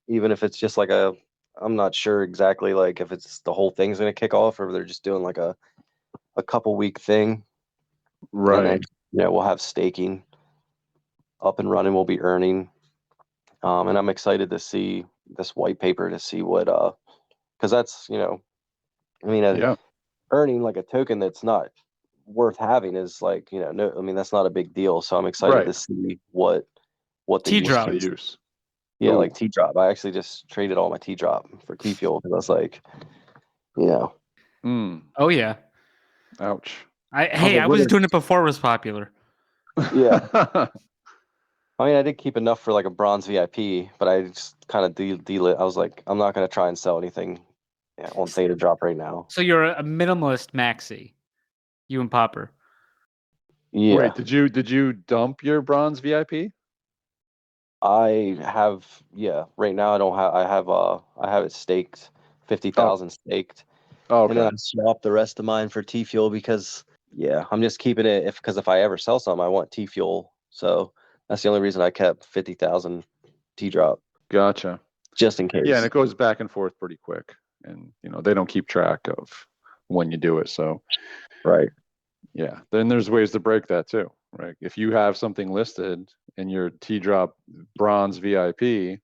even if it's just like I'm not sure exactly like if it's the whole thing's going to kick off or if they're just doing like a couple week thing. Right. And then, we'll have staking up and running. We'll be earning. And I'm excited to see this white paper to see what, because that's, earning like a token that's not worth having is like, that's not a big deal. So I'm excited to see what the Tdrop use. Yeah, like Tdrop. I actually just traded all my Tdrop for T Fuel because I was like, Mm, Oh yeah. ouch. I was doing it before it was popular. Yeah. I mean, I did keep enough for like a bronze VIP, but I just kind of I was like, I'm not gonna try and sell anything on Tdrop right now. So you're a minimalist maxi, you and Popper. Yeah, Wait, did you dump your bronze VIP? I have. Yeah, right now I don't have. I have it staked, 50,000 staked, Oh, and then okay. I swap the rest of mine for T Fuel because I'm just keeping it because if I ever sell some, I want T Fuel. So that's the only reason I kept 50,000 Tdrop Gotcha. just in Yeah, and case. it goes back and forth pretty quick. And they don't keep track of when you do it. So Right. yeah, then there's ways to break that too, right? If you have something listed in your Tdrop bronze VIP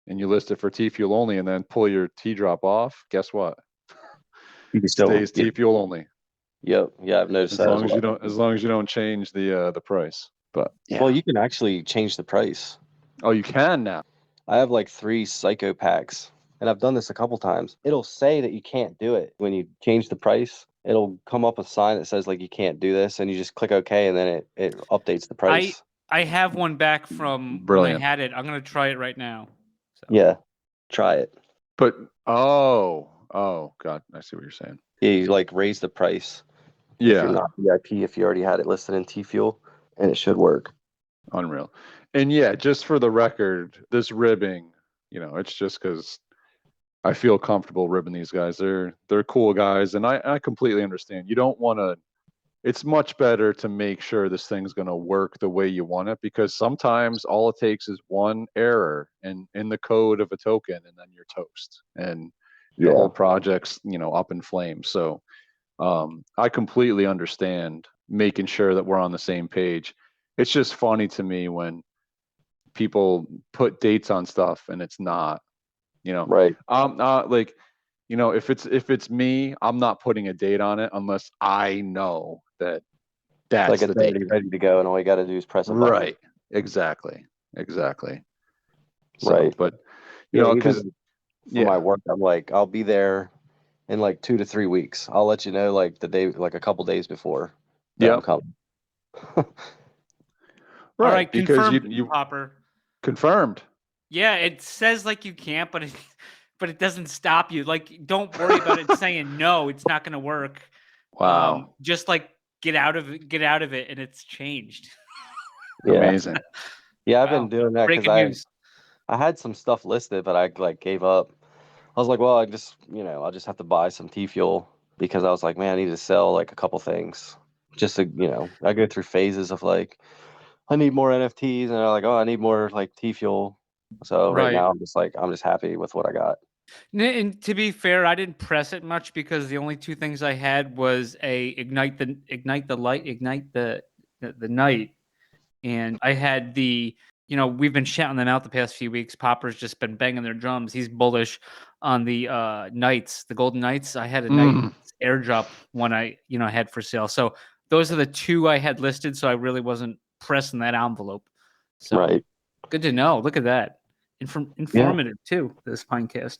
and you list it for T Fuel only and then pull your Tdrop off, guess what? You can still. Stays T Fuel only. Yep. Yeah, I've noticed As that as long as well. you don't change the price. But yeah. Well, you can actually change the price. Oh, you can now. I have like 3 psycho packs, and I've done this a couple times. It'll say that you can't do it when you change the price. It'll come up a sign that says like you can't do this, and you just click OK, and then it updates the price. I have one back from Brilliant. when I had it. I'm gonna try it right now. So. Yeah, try it. But oh God, I see what you're saying. Yeah, you like raise the price. If Yeah, you're not VIP, if you already had it listed in T Fuel, and it should work. unreal. And yeah, just for the record, this ribbing, it's just because I feel comfortable ribbing these guys. They're cool guys, and I completely understand. You don't want to. It's much better to make sure this thing's going to work the way you want it, because sometimes all it takes is one error in the code of a token, and then you're toast, and the whole project's up in flames. So I completely understand making sure that we're on the same page. It's just funny to me when people put dates on stuff and it's not. Right. Like, if it's me, I'm not putting a date on it unless I know that that's Like the it's date. already ready to go, and all you got to do is press a button. Right. Exactly. So, Right. but because yeah, my work, I'm like, I'll be there in like 2 to 3 weeks. I'll let you know like the day, like a couple days before that I'm coming. All right, because confirmed, you Popper. confirmed. Yeah, it says like you can't, but it doesn't stop you. Like, don't worry about it saying no, it's not going to work. Wow. Just like get out of it, and it's changed. Yeah. Amazing. Yeah, I've been doing that Breaking because news. I had some stuff listed, but I like gave up. I was like, well, I just I'll just have to buy some T Fuel because I was like, man, I need to sell like a couple things. Just to I go through phases of like I need more NFTs, and I'm like, oh, I need more like T Fuel. So right now I'm just happy with what I got. And to be fair, I didn't press it much because the only 2 things I had was a ignite the light, ignite the night, and I had the we've been shouting them out the past few weeks. Popper's just been banging their drums. He's bullish on the Knights, the Golden Knights. I had a night airdrop one I had for sale. So those are the 2 I had listed. So I really wasn't pressing that envelope. So Right. Good to know. Look at that. Informative too, this Pinecast.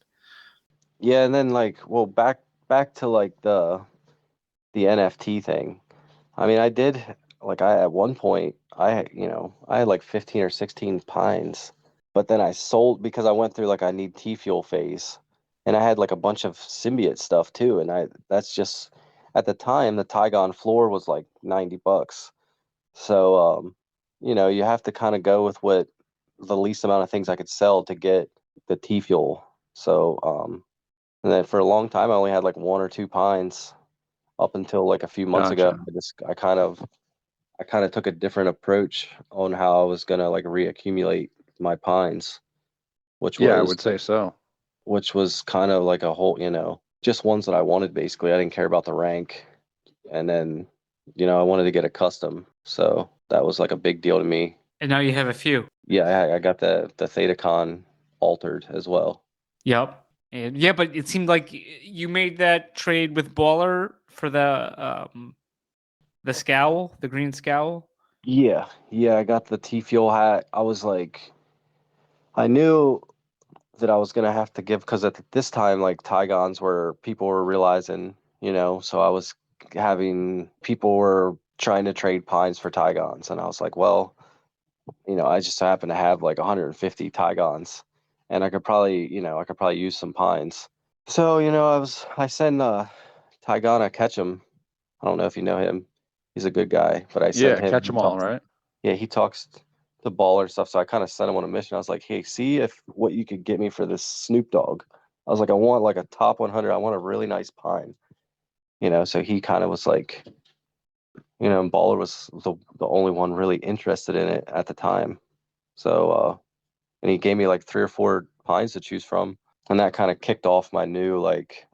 Yeah, and then back to like the NFT thing. I mean, I did at one point I had like 15 or 16 pines, but then I sold because I went through like I need T Fuel phase, and I had like a bunch of symbiote stuff too, and that's just at the time the Tigon floor was like $90. So you have to kind of go with what the least amount of things I could sell to get the T Fuel. So and then for a long time I only had like 1 or 2 pines up until like a few months ago. I kind of took a different approach on how I was gonna like reaccumulate my pines, I would say so. Which was kind of like a whole, just ones that I wanted basically. I didn't care about the rank, and then I wanted to get a custom, so that was like a big deal to me. And now you have a few. Yeah, I got the Thedacon altered as well. Yep. And yeah, but it seemed like you made that trade with Baller for the scowl, the green scowl. Yeah, I got the T Fuel hat. I was like, I knew that I was gonna have to give because at this time, like Tigons, where people were realizing So I was having people were trying to trade pines for Tigons, and I was like, well, I just happen to have like 150 Tigons, and I could probably use some pines. So, I sent Tigana Ketchum. I don't know if you know him. He's a good guy, but I sent Yeah, him. catch them all, right? Yeah, he talks to Baller and stuff. So I kind of sent him on a mission. I was like, hey, see if what you could get me for this Snoop Dogg. I was like, I want like a top 100. I want a really nice pine. So he kind of was like, and Baller was the only one really interested in it at the time. So, and he gave me like 3 or 4 pines to choose from. And that kind of kicked off my new, like,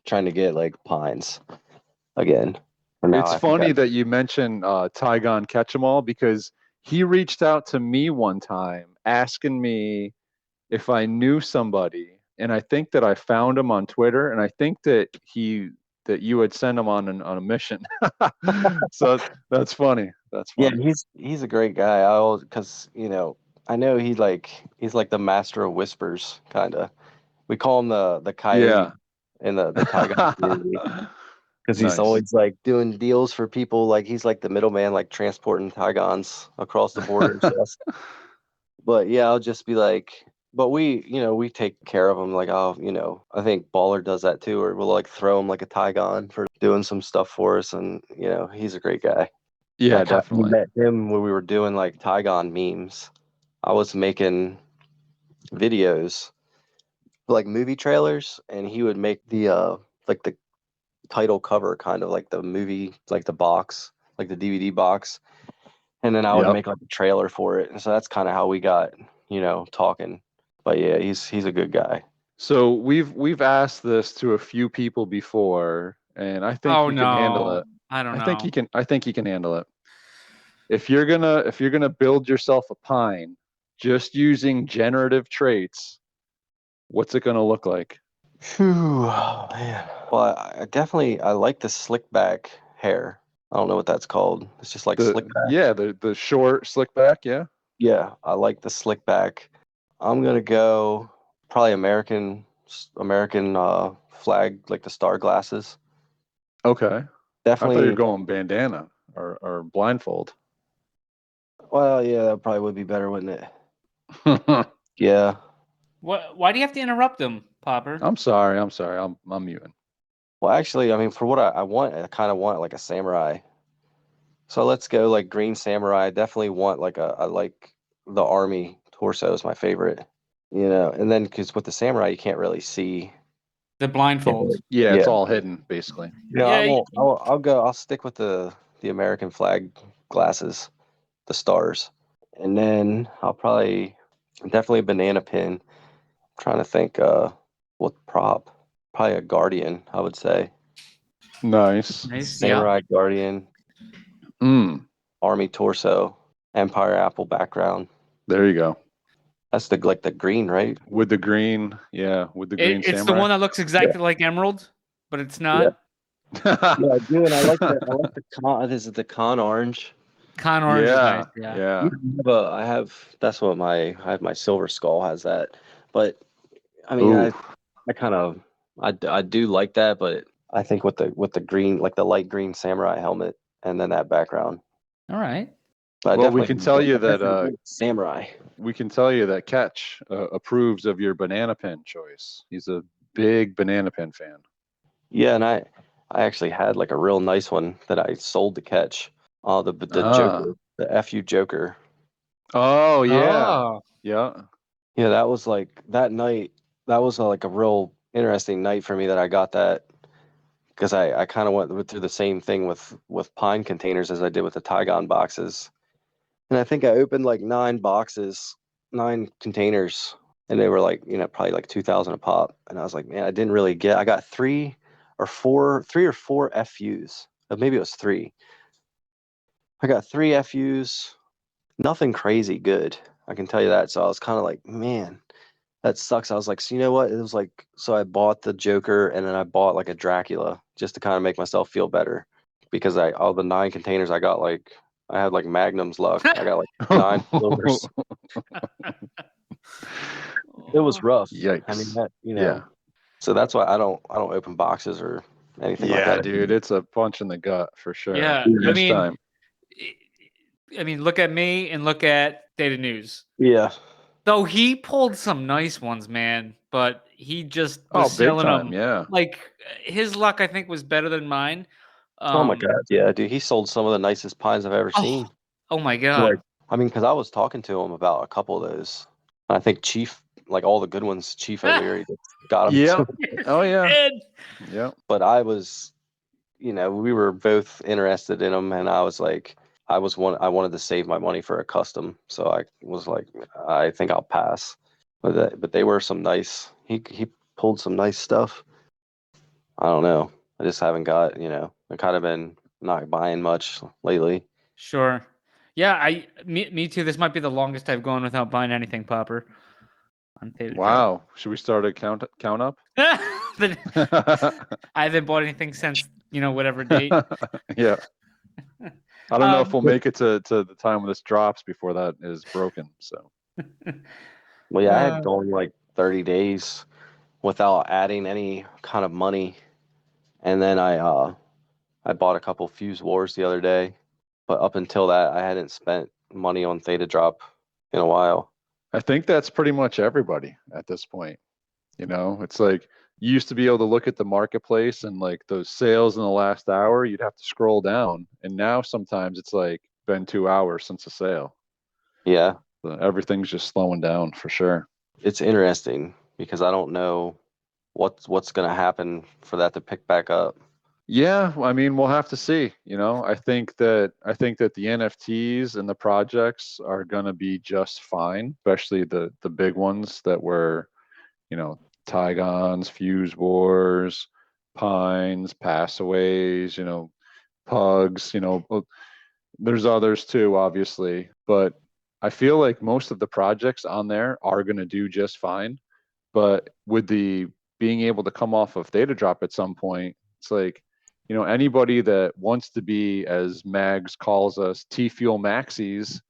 trying to get like pines again. It's funny that you mentioned Tigon Ketchum because he reached out to me one time asking me if I knew somebody, and I think that I found him on Twitter, and I think that you had sent him on a mission. So that's funny. That's Yeah, funny. he's a great guy. Because I know he's like the master of whispers, kind of. We call him the coyote Yeah. in the Tigon community because he's Nice. always like doing deals for people. Like he's like the middleman, like transporting Tigons across the border and stuff. But yeah, I'll just be like, but we take care of him. Like, I think Baller does that too, or we'll like throw him like a Tigon for doing some stuff for us, and he's a great guy. Yeah, We definitely. met him when we were doing like Tigon memes. I was making videos, like movie trailers, and he would make the like the title cover, kind of like the movie, like the box, like the DVD box, and then I would Yep. make like a trailer for it. And so that's kind of how we got, talking. But yeah, he's a good guy. So we've asked this to a few people before, and I think Oh he can handle no, it. I don't I think know. he can. I think he can handle it. If you're gonna build yourself a pine, just using generative traits, what's it gonna look like? Phew, oh, man. Well, I like the slick back hair. I don't know what that's called. It's just like slick back. The short slick back, yeah. Yeah, I like the slick back. I'm gonna go probably American flag, like the star glasses. Okay. I thought you were Definitely. going bandana or blindfold. Well, yeah, that probably would be better, wouldn't it? Yeah. What? Why do you have to interrupt them, Popper? I'm sorry. I'm muting. Well, actually, I mean, for what I want, I kind of want like a samurai. So let's go like green samurai. I definitely want like I like the army torso is my favorite. And then because with the samurai you can't really see. The blindfold. Yeah, Yeah. it's all hidden basically. I Yeah, won't. I'll stick with the American flag glasses, the stars, and then I'll probably definitely a banana pin. I'm trying to think what prop. Probably a guardian, I would say. Nice. nice. Yeah. Samurai guardian, army torso, empire apple background. There you go. That's the green, right? With the green, yeah, with the green It's the samurai. one that looks exactly like Emerald, but it's not. Yeah, I do, and I like the con. Is it the con orange? Con orange is nice. Yeah. yeah. I have. That's what I have. My silver skull has that, but I mean, Ooh. I kind of, I do like that, but I think with the green, like the light green samurai helmet, and then that background. All right. But Well, we can tell you that samurai. we can tell you that Ketch approves of your banana pin choice. He's a big banana pin fan. Yeah, and I actually had like a real nice one that I sold to Catch. The Joker, the FU Joker. Oh yeah, Oh. yeah. Yeah, that was like that night. That was like a real interesting night for me that I got that because I kind of went through the same thing with pine containers as I did with the Tigon boxes, and I think I opened like 9 containers, and they were like probably like 2,000 a pop, and I was like, man, I didn't really get. I got 3 or 4 FUs. Maybe it was 3. I got 3 FUs. Nothing crazy good, I can tell you that. So I was kind of like, man, that sucks. I was like, so you know what? It was like, so I bought the Joker and then I bought like a Dracula just to kind of make myself feel better because all the 9 containers I got I had like Magnum's luck. I got like 9 silvers. It was rough. Yikes. I mean, Yeah. So that's why I don't open boxes or anything like Yeah, that. dude, it's a punch in the gut for sure. Yeah, Next I mean, time. look at me and look at Data News. Yeah. Though he pulled some nice ones, man, but he just Oh, was big selling time, them. yeah. Like his luck, I think, was better than mine. Oh my God. Yeah, dude. He sold some of the nicest pines I've ever seen. Oh my Like, God. I mean, because I was talking to him about a couple of those. I think Chief, like all the good ones, Chief O'Leary got them. Yep. Oh yeah. Ed. Yep. But I was, we were both interested in them, and I was like, I wanted to save my money for a custom, so I was like, I think I'll pass. But they were some nice. He pulled some nice stuff. I don't know. I just haven't got. I kind of been not buying much lately. Sure. Yeah, me too. This might be the longest I've gone without buying anything, Popper. On Tdrop. Wow. Should we start a count up? I haven't bought anything since whatever date. Yeah. I don't know if we'll make it to the time when this drops before that is broken. So. Well, yeah, I had gone like 30 days without adding any kind of money, and then I bought a couple Fuse Wars the other day, but up until that, I hadn't spent money on Tdrop in a while. I think that's pretty much everybody at this point. It's like you used to be able to look at the marketplace and like those sales in the last hour, you'd have to scroll down. And now sometimes it's like been 2 hours since a sale. Yeah. So everything's just slowing down for sure. It's interesting because I don't know what's going to happen for that to pick back up. Yeah, I mean, we'll have to see. I think that the NFTs and the projects are going to be just fine, especially the big ones that were, Tigons, Fuse Wars, Pines, Passaways, Pugs, there's others too, obviously, but I feel like most of the projects on there are going to do just fine. But with the being able to come off of Tdrop at some point, it's like, anybody that wants to be, as Mags calls us, T-Fuel Maxis,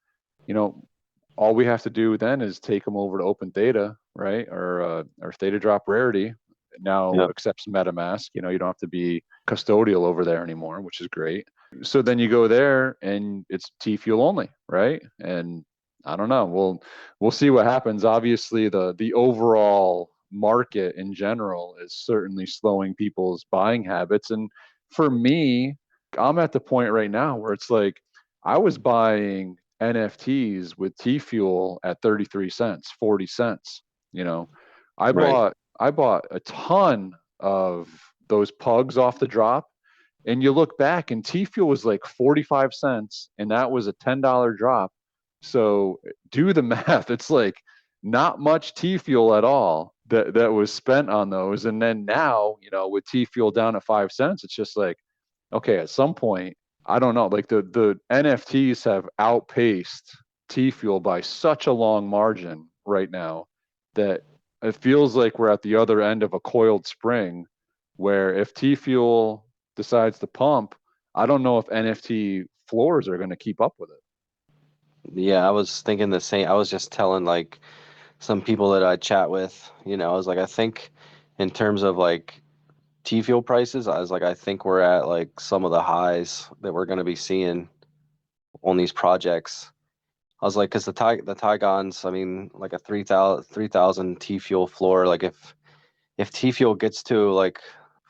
all we have to do then is take them over to Open Theta, right? Or Tdrop Rarity now accepts MetaMask. You don't have to be custodial over there anymore, which is great. So then you go there and it's T-Fuel only, right? And I don't know. We'll see what happens. Obviously, the overall market in general is certainly slowing people's buying habits. And for me, I'm at the point right now where it's like I was buying NFTs with T-Fuel at 33 cents, 40 cents. I bought a ton of those pugs off the drop. And you look back and T-Fuel was like 45 cents and that was a $10 drop. So do the math. It's like not much T-Fuel at all that was spent on those. And then now, with T-Fuel down at 5 cents, it's just like, okay, at some point, I don't know, like the NFTs have outpaced T-Fuel by such a long margin right now that it feels like we're at the other end of a coiled spring where if T-Fuel decides to pump, I don't know if NFT floors are going to keep up with it. Yeah, I was thinking the same. I was just telling like some people that I chat with, I was like, I think in terms of like T-Fuel prices, I was like, I think we're at like some of the highs that we're going to be seeing on these projects. I was like, because the Tigons, I mean, like a 3,000 T-Fuel floor, like if T-Fuel gets to like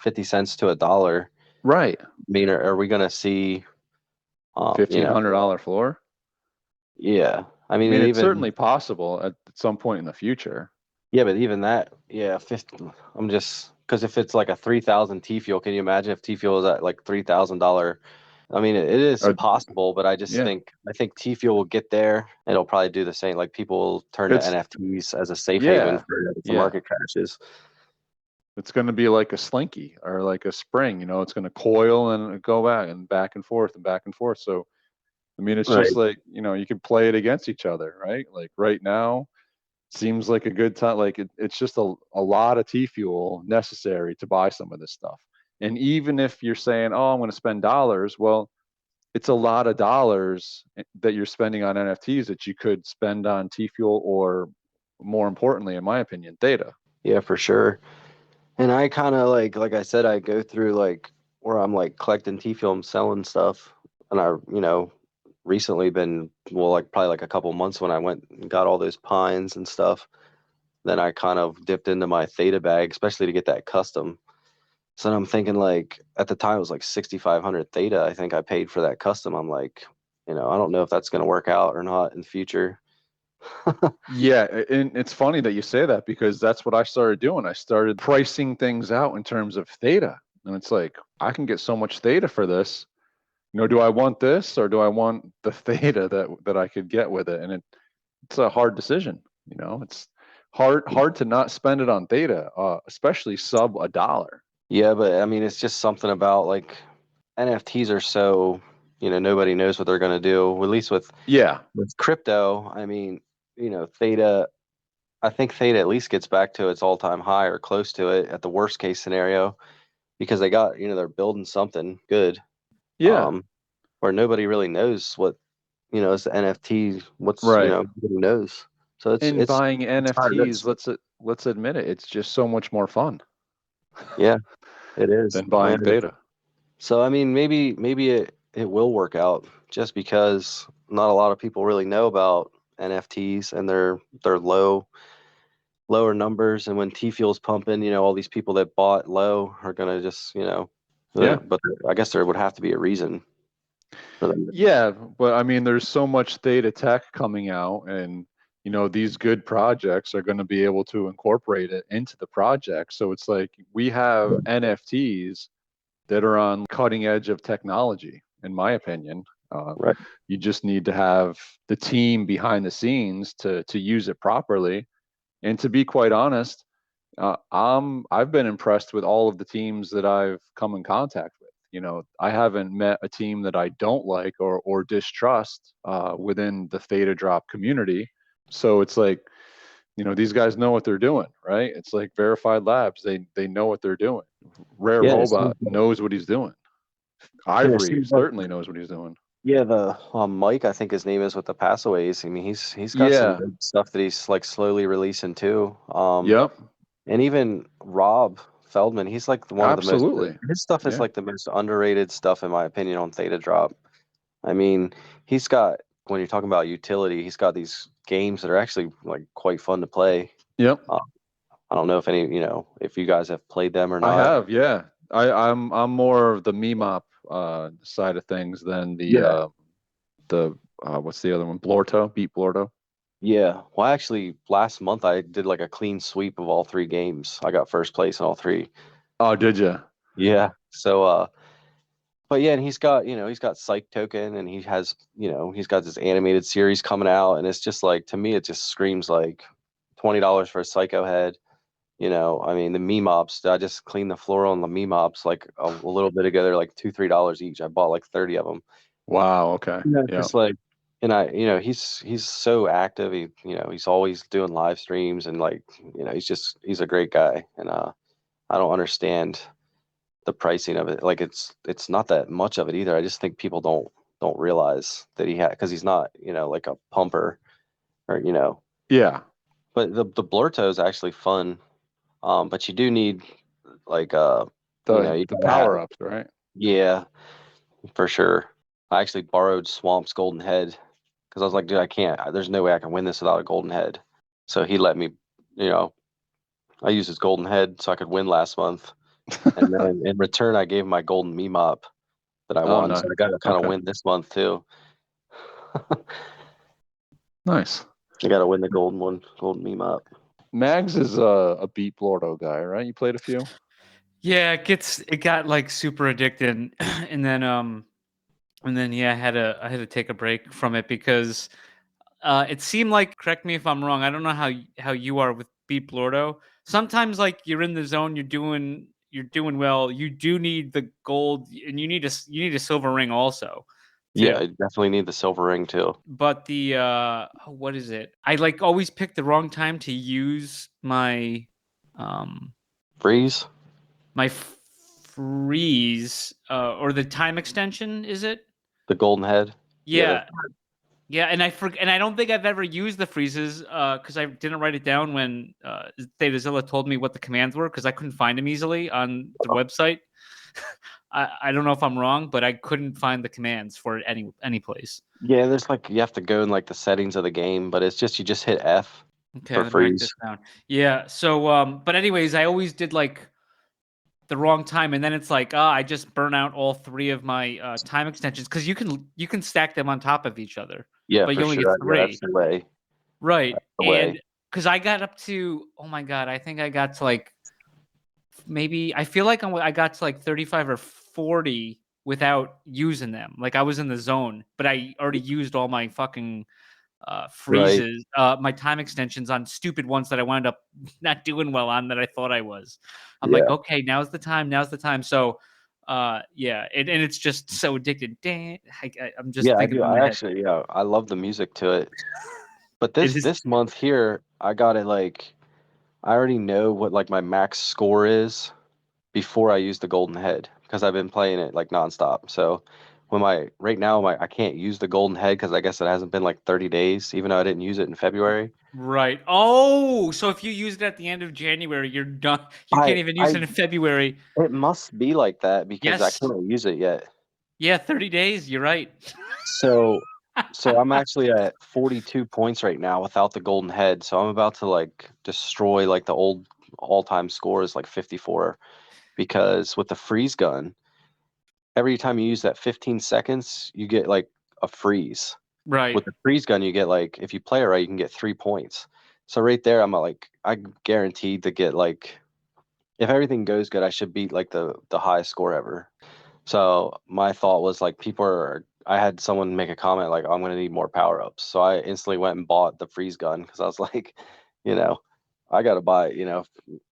50 cents to $1, right? I mean, are we going to see $1,500 floor? Yeah, I mean it's even, certainly possible at some point in the future. Yeah, but even that, yeah, 50. I'm just because if it's like a 3,000 T-Fuel, can you imagine if T-Fuel is at like $3,000? I mean, it is possible, but I just think T-Fuel will get there. It'll probably do the same. Like people will turn to NFTs as a safe haven for the market crashes. It's going to be like a slinky or like a spring. It's going to coil and go back and forth and back and forth. So, I mean, it's just like you can play it against each other, right? Like right now, seems like a good time. Like it's just a lot of T-Fuel necessary to buy some of this stuff. And even if you're saying, oh, I'm going to spend dollars, well, it's a lot of dollars that you're spending on NFTs that you could spend on T-Fuel or, more importantly, in my opinion, Theta. Yeah, for sure. And I kind of like I said, I go through like where I'm like collecting T-film, selling stuff, and I, recently been, well, like probably like a couple months when I went and got all those pines and stuff. Then I kind of dipped into my Theta bag, especially to get that custom. So then I'm thinking like at the time it was like 6,500 Theta. I think I paid for that custom. I'm like, I don't know if that's going to work out or not in the future. Yeah, and it's funny that you say that because that's what I started doing. I started pricing things out in terms of Theta. And it's like, I can get so much Theta for this. Do I want this or do I want the Theta that I could get with it? And it's a hard decision. It's hard to not spend it on Theta, especially sub $1. Yeah, but I mean, it's just something about like NFTs are so, nobody knows what they're going to do. At least with crypto, I mean, Theta, I think Theta at least gets back to its all-time high or close to it at the worst case scenario because they got, they're building something good. Yeah. Where nobody really knows what, it's the NFT, what's, Right. nobody knows. So it's buying NFTs, hard. let's admit it, it's just so much more fun. Yeah, it is. Than buying Theta. So I mean, maybe it will work out just because not a lot of people really know about NFTs and they're lower numbers, and when T Fuel's pumping, all these people that bought low are gonna just, Yeah. But I guess there would have to be a reason for them. Yeah, but I mean, there's so much Theta tech coming out, and these good projects are going to be able to incorporate it into the project. So it's like we have NFTs that are on cutting edge of technology, in my opinion. Right. You just need to have the team behind the scenes to use it properly. And to be quite honest, I've been impressed with all of the teams that I've come in contact with. I haven't met a team that I don't like or distrust within the Tdrop community. So it's like, these guys know what they're doing, right? It's like Verified Labs. They know what they're doing. Rare Robot knows what he's doing. Ivory certainly knows what he's doing. Yeah, the Mike, I think his name is, with the passaways. I mean, he's got some good stuff that he's like slowly releasing too. Yep. And even Rob Feldman, he's like one of the Absolutely. his stuff is like the most underrated stuff in my opinion on Tdrop. I mean, he's got, when you're talking about utility, he's got these games that are actually like quite fun to play. Yep. I don't know if if you guys have played them or not. I have, yeah. I'm more of the Memop side of things than the what's the other one? Blorto, Beat Blorto. Yeah. Well, actually, last month I did like a clean sweep of all 3 games. I got first place in all 3. Oh, did you? Yeah. So, but yeah, and he's got, he's got Psych Token, and he has, he's got this animated series coming out, and it's just like, to me, it just screams like $20 for a Psycho head. I mean, the Memops, I just cleaned the floor on the Memops like a little bit ago. They're like $2-3 each. I bought like 30 of them. Wow. Okay. Yeah. Just like, and he's so active. He's always doing live streams, and like, he's a great guy. And I don't understand the pricing of it. Like it's not that much of it either. I just think people don't realize that because he's not, like a pumper or, Yeah. But the Blurto is actually fun. But you do need like the power ups, right? Yeah, for sure. I actually borrowed Swamp's golden head because I was like, dude, I can't. There's no way I can win this without a golden head. So he let me, I used his golden head so I could win last month, and then in return I gave him my golden Memop that I won. Nice. So I got to kind of win this month too. Nice. I got to win the golden Memop. Mags is a Beat Blorto guy, right? You played a few? Yeah, it got like super addicted, and then yeah, I had to take a break from it because it seemed like, correct me if I'm wrong, I don't know how you are with Beat Blorto. Sometimes like you're in the zone, you're doing well, you do need the gold, and you need a silver ring also. Too. Yeah, I definitely need the silver ring too. But the what is it? I like always pick the wrong time to use my freeze. My freeze or the time extension, is it? The golden head. Yeah. Yeah, and I don't think I've ever used the freezes because I didn't write it down when Thetazilla told me what the commands were because I couldn't find them easily on the website. I don't know if I'm wrong, but I couldn't find the commands for it any place. Yeah, there's like you have to go in like the settings of the game, but it's just you just hit F Okay, for let me write freeze. this down. Yeah, so but anyways, I always did like the wrong time, and then it's like, I just burn out all 3 of my time extensions because you can stack them on top of each other, Yeah, but for you only sure. get Yeah, 3. that's the way. Right. The And way. because I got up to, oh my God, I think I got to like maybe, I feel like I got to like 35 or 40 without using them. Like I was in the zone, but I already used all my fucking Right. freezes, my time extensions on stupid ones that I wound up not doing well on that I thought I was. I'm like, Yeah. okay, now's the time. Now's the time. So, yeah, and it's just so addicted. Damn, I'm just Yeah, I thinking do. in my I head. actually, yeah, I love the music to it. But It is this month here, I got it like I already know what like my max score is before I use the golden head because I've been playing it like nonstop. So when right now I can't use the golden head because I guess it hasn't been like 30 days, even though I didn't use it in February. right. Oh, so if you use it at the end of January, you're done. You can't even use I it in February. It must be like that because I Yes. can't use it yet. Yeah, 30 days. You're right. So I'm actually at 42 points right now without the golden head. So I'm about to like destroy like the old all-time score is like 54 because with the freeze gun, every time you use that 15 seconds, you get like a freeze. Right. With the freeze gun, you get like if you play it right, you can get 3 points. So right there, I'm guaranteed to get like if everything goes good, I should beat like the highest score ever. So my thought was like I had someone make a comment like I'm gonna need more power ups. So I instantly went and bought the freeze gun because I was like, you know, I gotta buy it,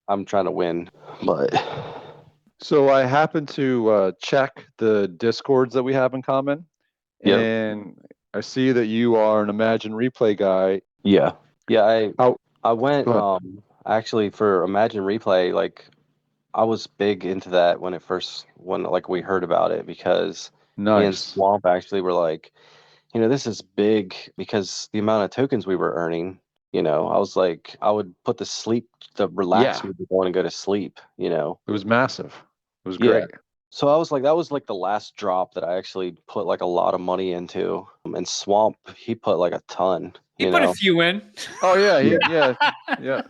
I'm trying to win. But So I happened to check the discords that we have in common, yeah, and I see that you are an Imagine Replay guy. yeah. Yeah, How? I went Go ahead. actually for Imagine Replay, like I was big into that when like we heard about it because me and Nice. Swamp actually were like, this is big because the amount of tokens we were earning, I was like, I would put the relax Yeah, music on and go to sleep. it was massive. It was Yeah. great. So I was like, that was like the last drop that I actually put like a lot of money into. And Swamp, he put like a ton, He put a few in. Oh yeah, Yeah. yeah.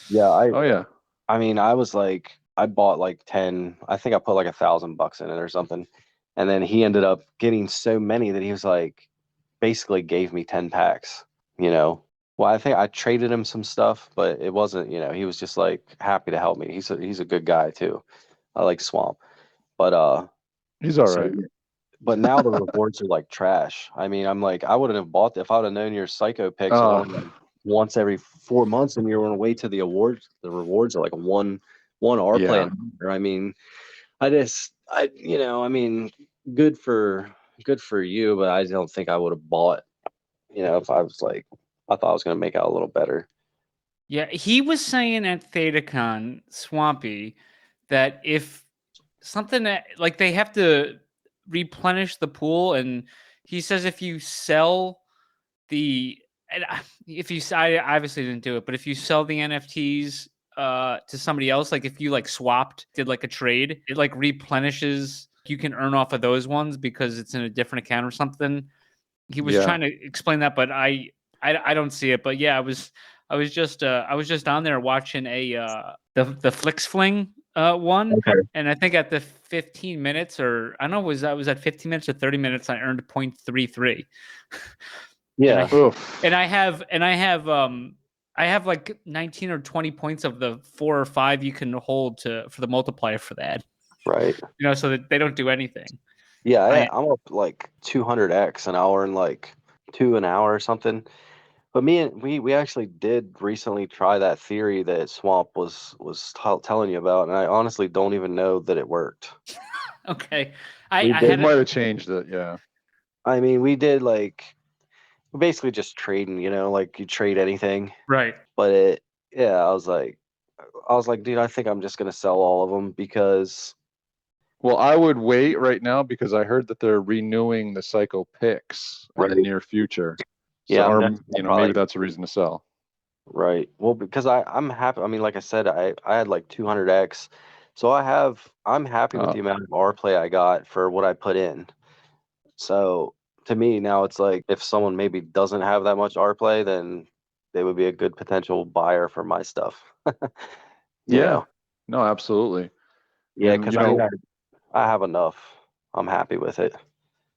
Yeah, Oh yeah. I mean, I bought like 10, I think I put like $1,000 in it or something. And then he ended up getting so many that he was like, basically gave me 10 packs, you know. Well, I think I traded him some stuff, but it wasn't, he was just like happy to help me. He's a good guy too. I like Swamp. But He's all so right. but now the rewards are like trash. I mean, I'm like, I wouldn't have bought if I would have known your psycho picks are only like Oh, once every 4 months and you're on the way to the awards. The rewards are like one R yeah. plan. I mean, I mean, good for you, but I don't think I would have bought, if I was like, I thought I was going to make out a little better. Yeah, he was saying at ThetaCon, Swampy, that if something like they have to replenish the pool, and he says if you sell if you I obviously didn't do it, but if you sell the NFTs to somebody else, like if you like swapped, did like a trade, it like replenishes. You can earn off of those ones because it's in a different account or something. He was Yeah. trying to explain that, but I don't see it. But yeah, I was just on there watching the Flix Fling one, Okay. and I think at the 15 minutes or I don't know I was at 15 minutes or 30 minutes I earned 0.33. Yeah. And I have like 19 or 20 points of the 4 or 5 you can hold for the multiplier for that. Right. So that they don't do anything. Yeah, I'm up like 200x an hour and like 2 an hour or something. But we actually did recently try that theory that Swamp was telling you about, and I honestly don't even know that it worked. Okay. We I did. They had might have changed it. Yeah. I mean, we did like basically just trading, like you trade anything. right. But I was like, dude, I think I'm just gonna sell all of them because Well, I would wait right now because I heard that they're renewing the Psycho picks in the Right. near future. Yeah, So, I'm or, definitely maybe probably that's a reason to sell. right. Well, because I'm happy. I mean, like I said, I had like 200x, so I'm happy with Uh, the amount of R play I got for what I put in. So to me now it's like if someone maybe doesn't have that much R play, then they would be a good potential buyer for my stuff. You yeah, know, no, absolutely. yeah, And because I have enough. I'm happy with it.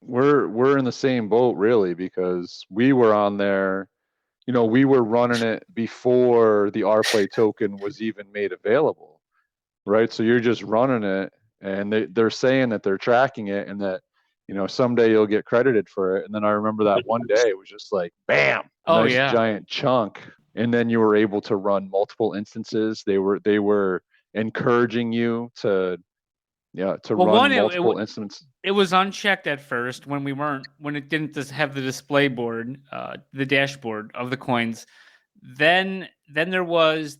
we're in the same boat really because we were on there. We were running it before the RPlay token was even made available, right? So you're just running it, and they're saying that they're tracking it, and that someday you'll get credited for it. And then I remember that one day it was just like bam, Oh nice yeah. giant chunk, and then you were able to run multiple instances. They were encouraging you to Well, run one, multiple instances. it was unchecked at first when it didn't just have the display board, the dashboard of the coins. Then there was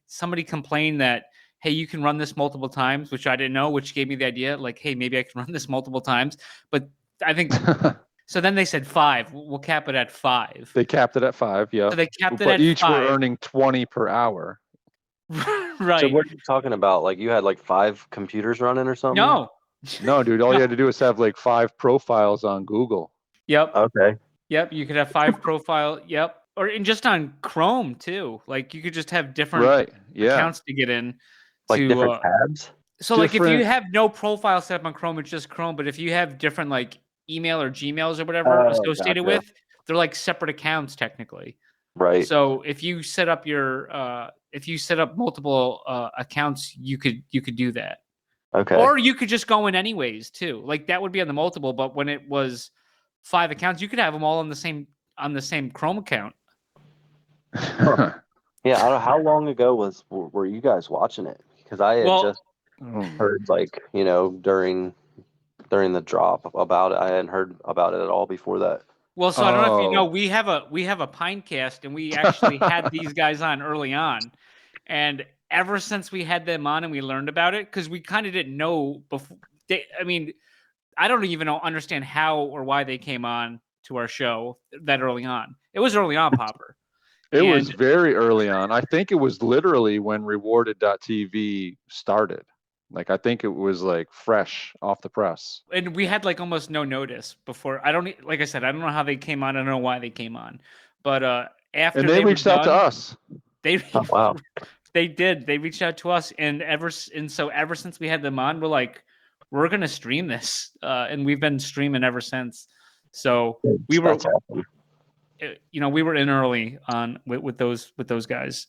somebody complained that, hey, you can run this multiple times, which I didn't know, which gave me the idea like, hey, maybe I can run this multiple times. But I think so. Then they said 5. We'll cap it at 5. They capped it at 5, yeah. So they capped it But at each were 5. earning 20 per hour. So Right. what are you talking about? Like you had like 5 computers running or something? No. No, dude, all No. you had to do is have like 5 profiles on Google. Yep. Okay. Yep. You could have 5 profile. Yep. Or in just on Chrome too. Like you could just have different Right. Yeah. accounts to get in. Like different tabs? So like if you Different. have no profile set up on Chrome, it's just Chrome. But if you have different like email or Gmails or whatever Oh, associated gotcha. with, they're like separate accounts technically. Right. So if you set up multiple accounts, you could do that. Okay. Or you could just go in anyways too. Like that would be on the multiple, but when it was 5 accounts, you could have them all on the same Chrome account. Yeah, I don't, how long ago were you guys watching it? Because I had just heard like, during the drop about it. I hadn't heard about it at all before that. Well, so I don't know if you know, we have a Pinecast, and we actually had these guys on early on, and ever since we had them on and we learned about it, because we kind of didn't know before. I don't even understand how or why they came on to our show that early on. It was early on, Popper. It was very early on. I think it was literally when Rewarded.tv started. Like I think it was like fresh off the press. And we had like almost no notice before. Like I said, I don't know how they came on. I don't know why they came on. But after And they reached out to us. Wow. They did. They reached out to us, and so ever since we had them on, we're like, we're gonna stream this, and we've been streaming ever since. So we were, awesome. We were in early on with those guys.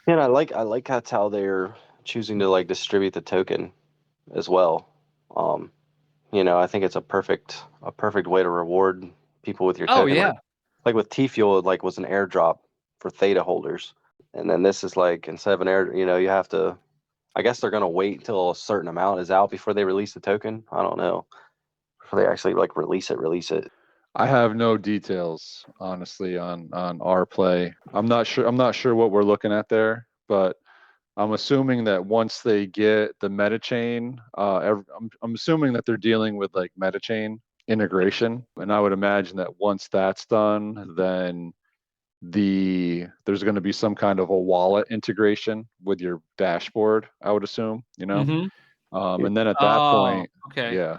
Yeah, and I like that's how they're choosing to like distribute the token as well. I think it's a perfect way to reward people with your token. Oh yeah. Like with T-Fuel, it like was an airdrop for Theta holders. And then this is like instead of an air, you have to. I guess they're gonna wait until a certain amount is out before they release the token. I don't know. Before they actually like release it. I have no details, honestly, on our play. I'm not sure what we're looking at there, but I'm assuming that once they get the metachain, I'm assuming that they're dealing with like metachain integration, and I would imagine that once that's done, then there's going to be some kind of a wallet integration with your dashboard, I would assume, Mm-hmm. And then at that point, okay. yeah.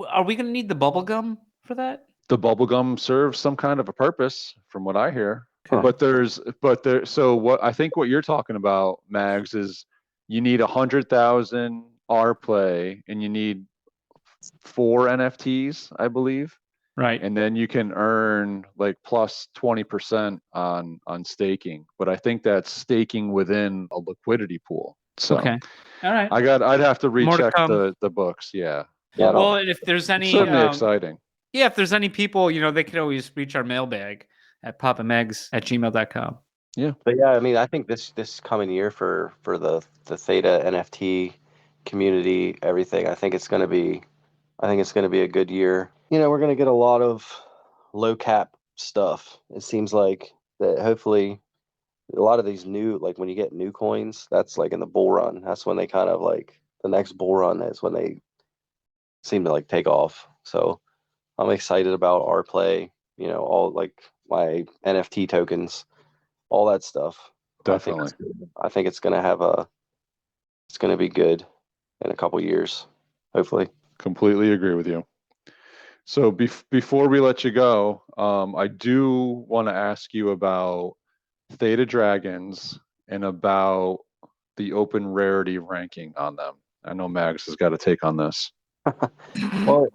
Are we going to need the bubble gum for that? The bubblegum serves some kind of a purpose from what I hear. Huh. So what I think what you're talking about, Mags, is you need 100,000 R play and you need 4 NFTs, I believe. Right. And then you can earn like plus 20% on staking. But I think that's staking within a liquidity pool. So okay. All right. I'd have to recheck the books. Yeah. Yeah. Well, if there's any certainly exciting. Yeah, if there's any people, they could always reach our mailbag at papamegs@gmail.com. Yeah. But yeah, I mean, I think this coming year for the Theta NFT community, everything, I think it's going to be a good year. We're going to get a lot of low cap stuff. It seems like that hopefully a lot of these new, like when you get new coins, that's like in the bull run. That's when they kind of like the next bull run is when they seem to like take off. So I'm excited about our play, all like my NFT tokens, all that stuff. Definitely. I think it's gonna it's gonna be good in a couple years, hopefully. Completely agree with you. So before we let you go, I do want to ask you about Theta Dragons and about the open rarity ranking on them. I know Mags has got a take on this. Well,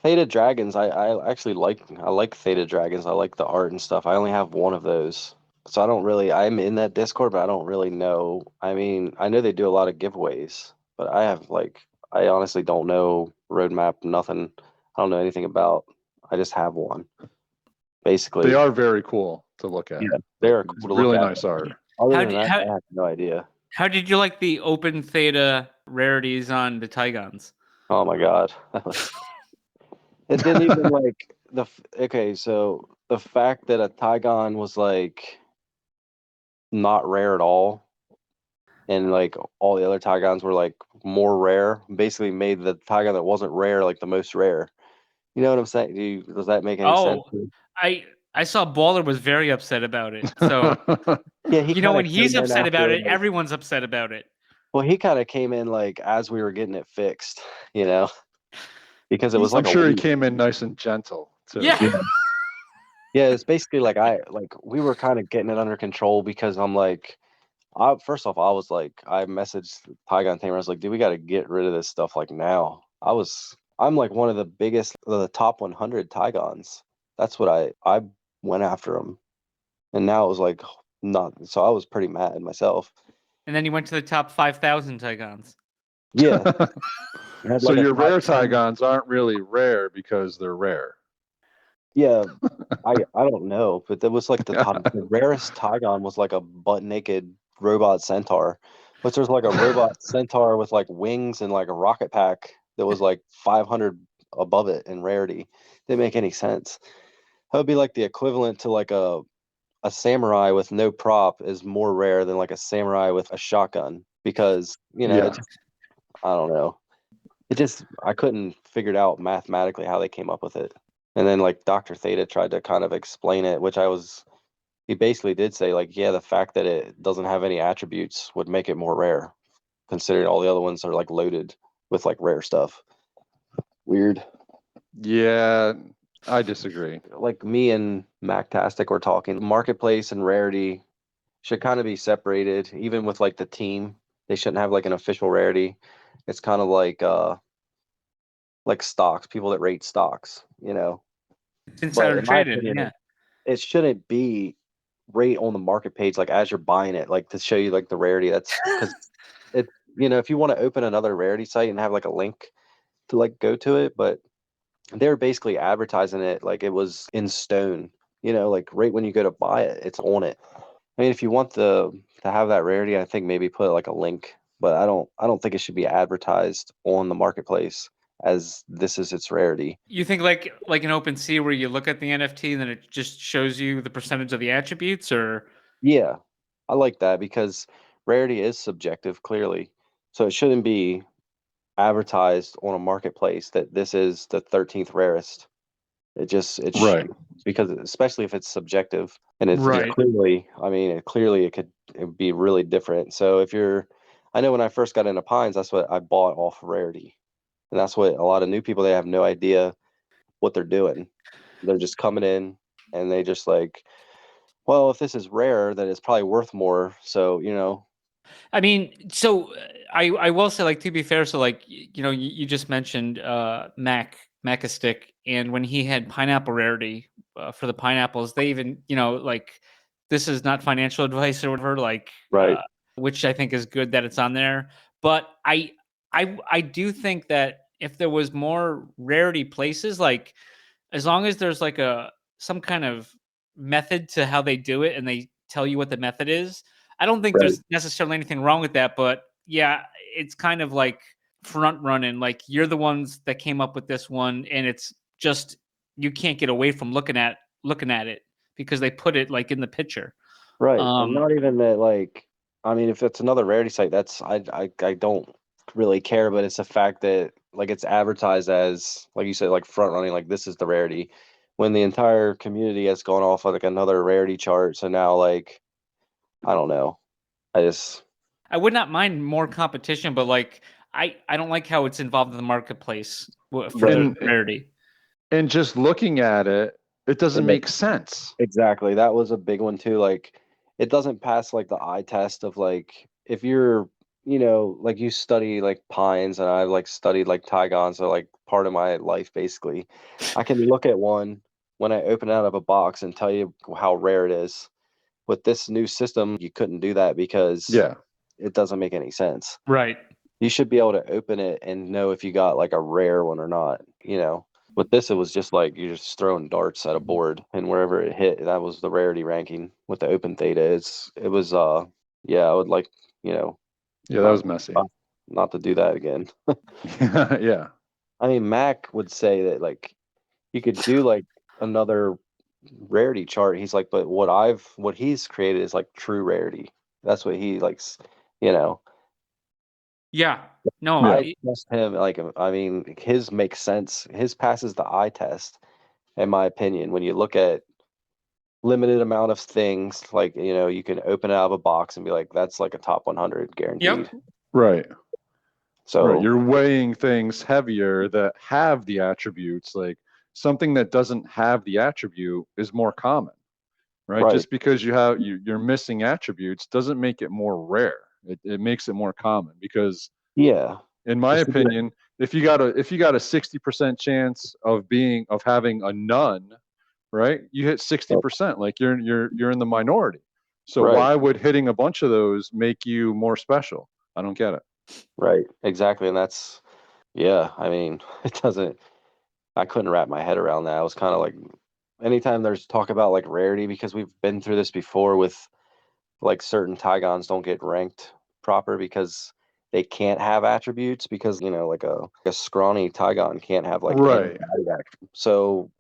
Theta Dragons, I actually I like Theta Dragons. I like the art and stuff. I only have one of those. So I'm in that Discord, but I don't really know. I mean, I know they do a lot of giveaways, but I honestly don't know roadmap, nothing. I don't know anything about. I just have one. Basically. They are very cool to look at. Yeah, they are It's cool to look really at. nice art. Other than that, I have no idea. How did you like the open theta rarities on the Tigons? Oh my God. It didn't even okay, so the fact that a Tigon was like not rare at all, and like all the other Tigons were like more rare, basically made the Tigon that wasn't rare like the most rare. You know what I'm saying? Does that make any sense? I saw Baller was very upset about it. So yeah, when he's upset about it, everyone's upset about it. Well, he kind of came in like as we were getting it fixed, because it was I'm like sure he came in nice and gentle too. Yeah. Yeah, it's basically like we were kind of getting it under control because I'm like, first off, I messaged Tigon Tamer. I was like, dude, we got to get rid of this stuff like now. I'm like one of the top 100 Tigons. That's what I went after them, and now it was like not. So I was pretty mad at myself. And then you went to the top 5,000 Tigons. Yeah. So your rare Tigons aren't really rare because they're rare. Yeah, I don't know, but that was like the rarest Tigon was like a butt naked robot centaur, which there's like a robot centaur with like wings and like a rocket pack that was like 500 above it in rarity. Didn't make any sense. That would be like the equivalent to like a samurai with no prop is more rare than like a samurai with a shotgun because Yeah. I don't know. I couldn't figure it out mathematically how they came up with it. And then like Dr. Theta tried to kind of explain it, he basically did say like, yeah, the fact that it doesn't have any attributes would make it more rare, considering all the other ones are like loaded with like rare stuff. Weird. Yeah, I disagree. Like me and Mactastic were talking, marketplace and rarity should kind of be separated, even with like the team. They shouldn't have like an official rarity. It's kind of like stocks, people that rate stocks, Insider traded, opinion, yeah. It shouldn't be rate on the market page like as you're buying it, like to show you like the rarity. That's because it, if you want to open another rarity site and have like a link to like go to it, but they're basically advertising it like it was in stone, like right when you go to buy it, it's on it. I mean, if you want to have that rarity, I think maybe put like a link, but I don't think it should be advertised on the marketplace as this is its rarity. You think like an OpenSea where you look at the NFT and then it just shows you the percentage of the attributes, or? Yeah, I like that because rarity is subjective, clearly. So it shouldn't be advertised on a marketplace that this is the 13th rarest. Right. Because especially if it's subjective and it's Right. clearly, I mean, it would be really different. So I know when I first got into Pines, that's what I bought off rarity. And that's what a lot of new people, they have no idea what they're doing. They're just coming in and they just like, well, if this is rare, then it's probably worth more. So, I mean, so I will say, like, to be fair, so like, you just mentioned Macastic, and when he had pineapple rarity for the pineapples, they even, like, this is not financial advice or whatever, like, right. Which I think is good that it's on there. But I do think that if there was more rarity places, like, as long as there's like some kind of method to how they do it and they tell you what the method is, I don't think there's necessarily anything wrong with that. But yeah, it's kind of like front running, like you're the ones that came up with this one, and it's just you can't get away from looking at it because they put it like in the picture. Right. And not even that, like, I mean, if it's another rarity site, I don't really care, but it's the fact that like it's advertised as, like you said, like front running, like this is the Rarity, when the entire community has gone off of like another Rarity chart. So now, like, I don't know. I would not mind more competition, but like I don't like how it's involved in the marketplace for the Rarity. And just looking at it, it doesn't make sense. Exactly. That was a big one too. Like, it doesn't pass like the eye test of like, if you're, like you study like pines, and I've like studied like Tigons are like part of my life basically. I can look at one when I open it out of a box and tell you how rare it is. With this new system, you couldn't do that because it doesn't make any sense. Right. You should be able to open it and know if you got like a rare one or not, With this, it was just like you're just throwing darts at a board, and wherever it hit, that was the rarity ranking. With the open theta, it was I would like, that was messy. Not to do that again. Yeah. I mean, Mac would say that like you could do like another rarity chart. He's like, but what he's created is like true rarity. That's what he likes, Yeah. No, I trust him. Like, I mean, his makes sense. His passes the eye test, in my opinion. When you look at limited amount of things, like, you can open it out of a box and be like, that's like a top 100 guaranteed. Yep. Right. So you're weighing things heavier that have the attributes. Like something that doesn't have the attribute is more common, right? Just because you're missing attributes doesn't make it more rare. It makes it more common because, in my opinion, if you got a 60% chance of having a none, right? You hit 60%, like you're in the minority. So why would hitting a bunch of those make you more special? I don't get it. Right, exactly. And that's, I mean, I couldn't wrap my head around that. I was kind of like, anytime there's talk about like rarity, because we've been through this before with like certain Tigons don't get ranked proper because they can't have attributes, because like a scrawny Tigon can't have like any so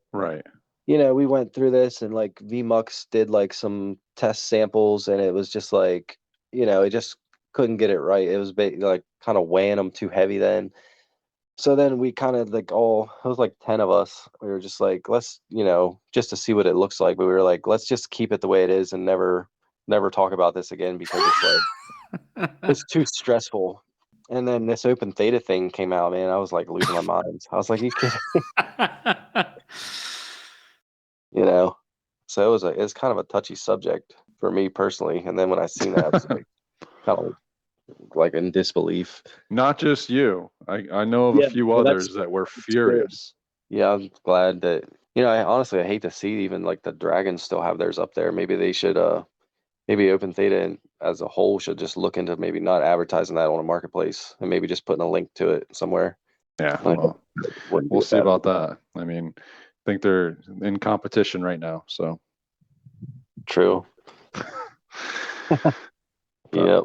we went through this, and like VMux did like some test samples, and it was just like it just couldn't get it right. It was like kind of weighing them too heavy then. So then we kind of like it was like 10 of us. We were just like, let's just to see what it looks like, but we were like, let's just keep it the way it is and never talk about this again, because it's like it's too stressful. And then this open theta thing came out, man. I was like losing my mind. I was like, you kidding? So it's kind of a touchy subject for me personally. And then when I seen that, I was like kind of like in disbelief. Not just you. I know of a few others that were furious. Yeah, I'm glad that I hate to see even like the Dragons still have theirs up there. Maybe they should maybe Open Theta as a whole should just look into maybe not advertising that on a marketplace, and maybe just putting a link to it somewhere. Yeah, well, we'll see about that. I mean, I think they're in competition right now, so. True. Yep.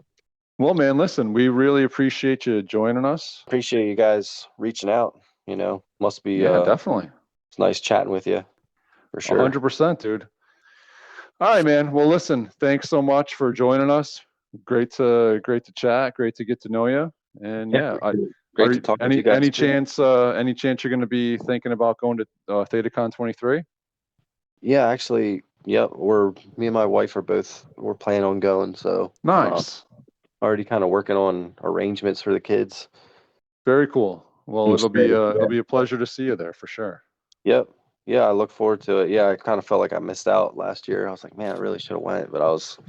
Well, man, listen, we really appreciate you joining us. Appreciate you guys reaching out. Must be definitely. It's nice chatting with you, for sure. 100%, dude. All right, man. Well, listen, thanks so much for joining us. Great to chat. Great to get to know you. And great to talk to you guys. Any chance you're going to be thinking about going to ThedaCon 23? Yeah, actually, me and my wife we're planning on going. So nice. Already kind of working on arrangements for the kids. Very cool. Well, it'll be a pleasure to see you there for sure. Yep. Yeah, I look forward to it. Yeah, I kind of felt like I missed out last year. I was like, man, I really should have went, but I was,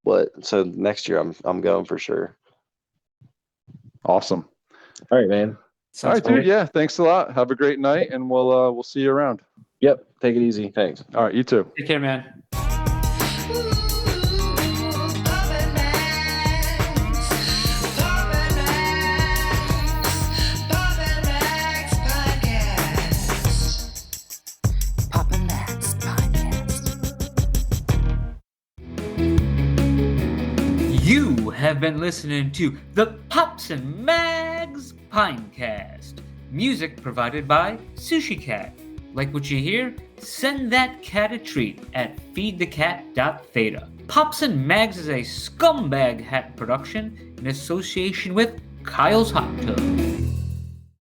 but so next year I'm going for sure. Awesome. All right, man. All right, dude. Yeah, thanks a lot. Have a great night, and we'll see you around. Yep. Take it easy. Thanks. All right, you too. Take care, man. You have been listening to the Pops and Mags Pinecast. Music provided by Sushi Cat. Like what you hear? Send that cat a treat at feedthecat.theta. Pops and Mags is a scumbag hat production in association with Kyle's Hot Tub.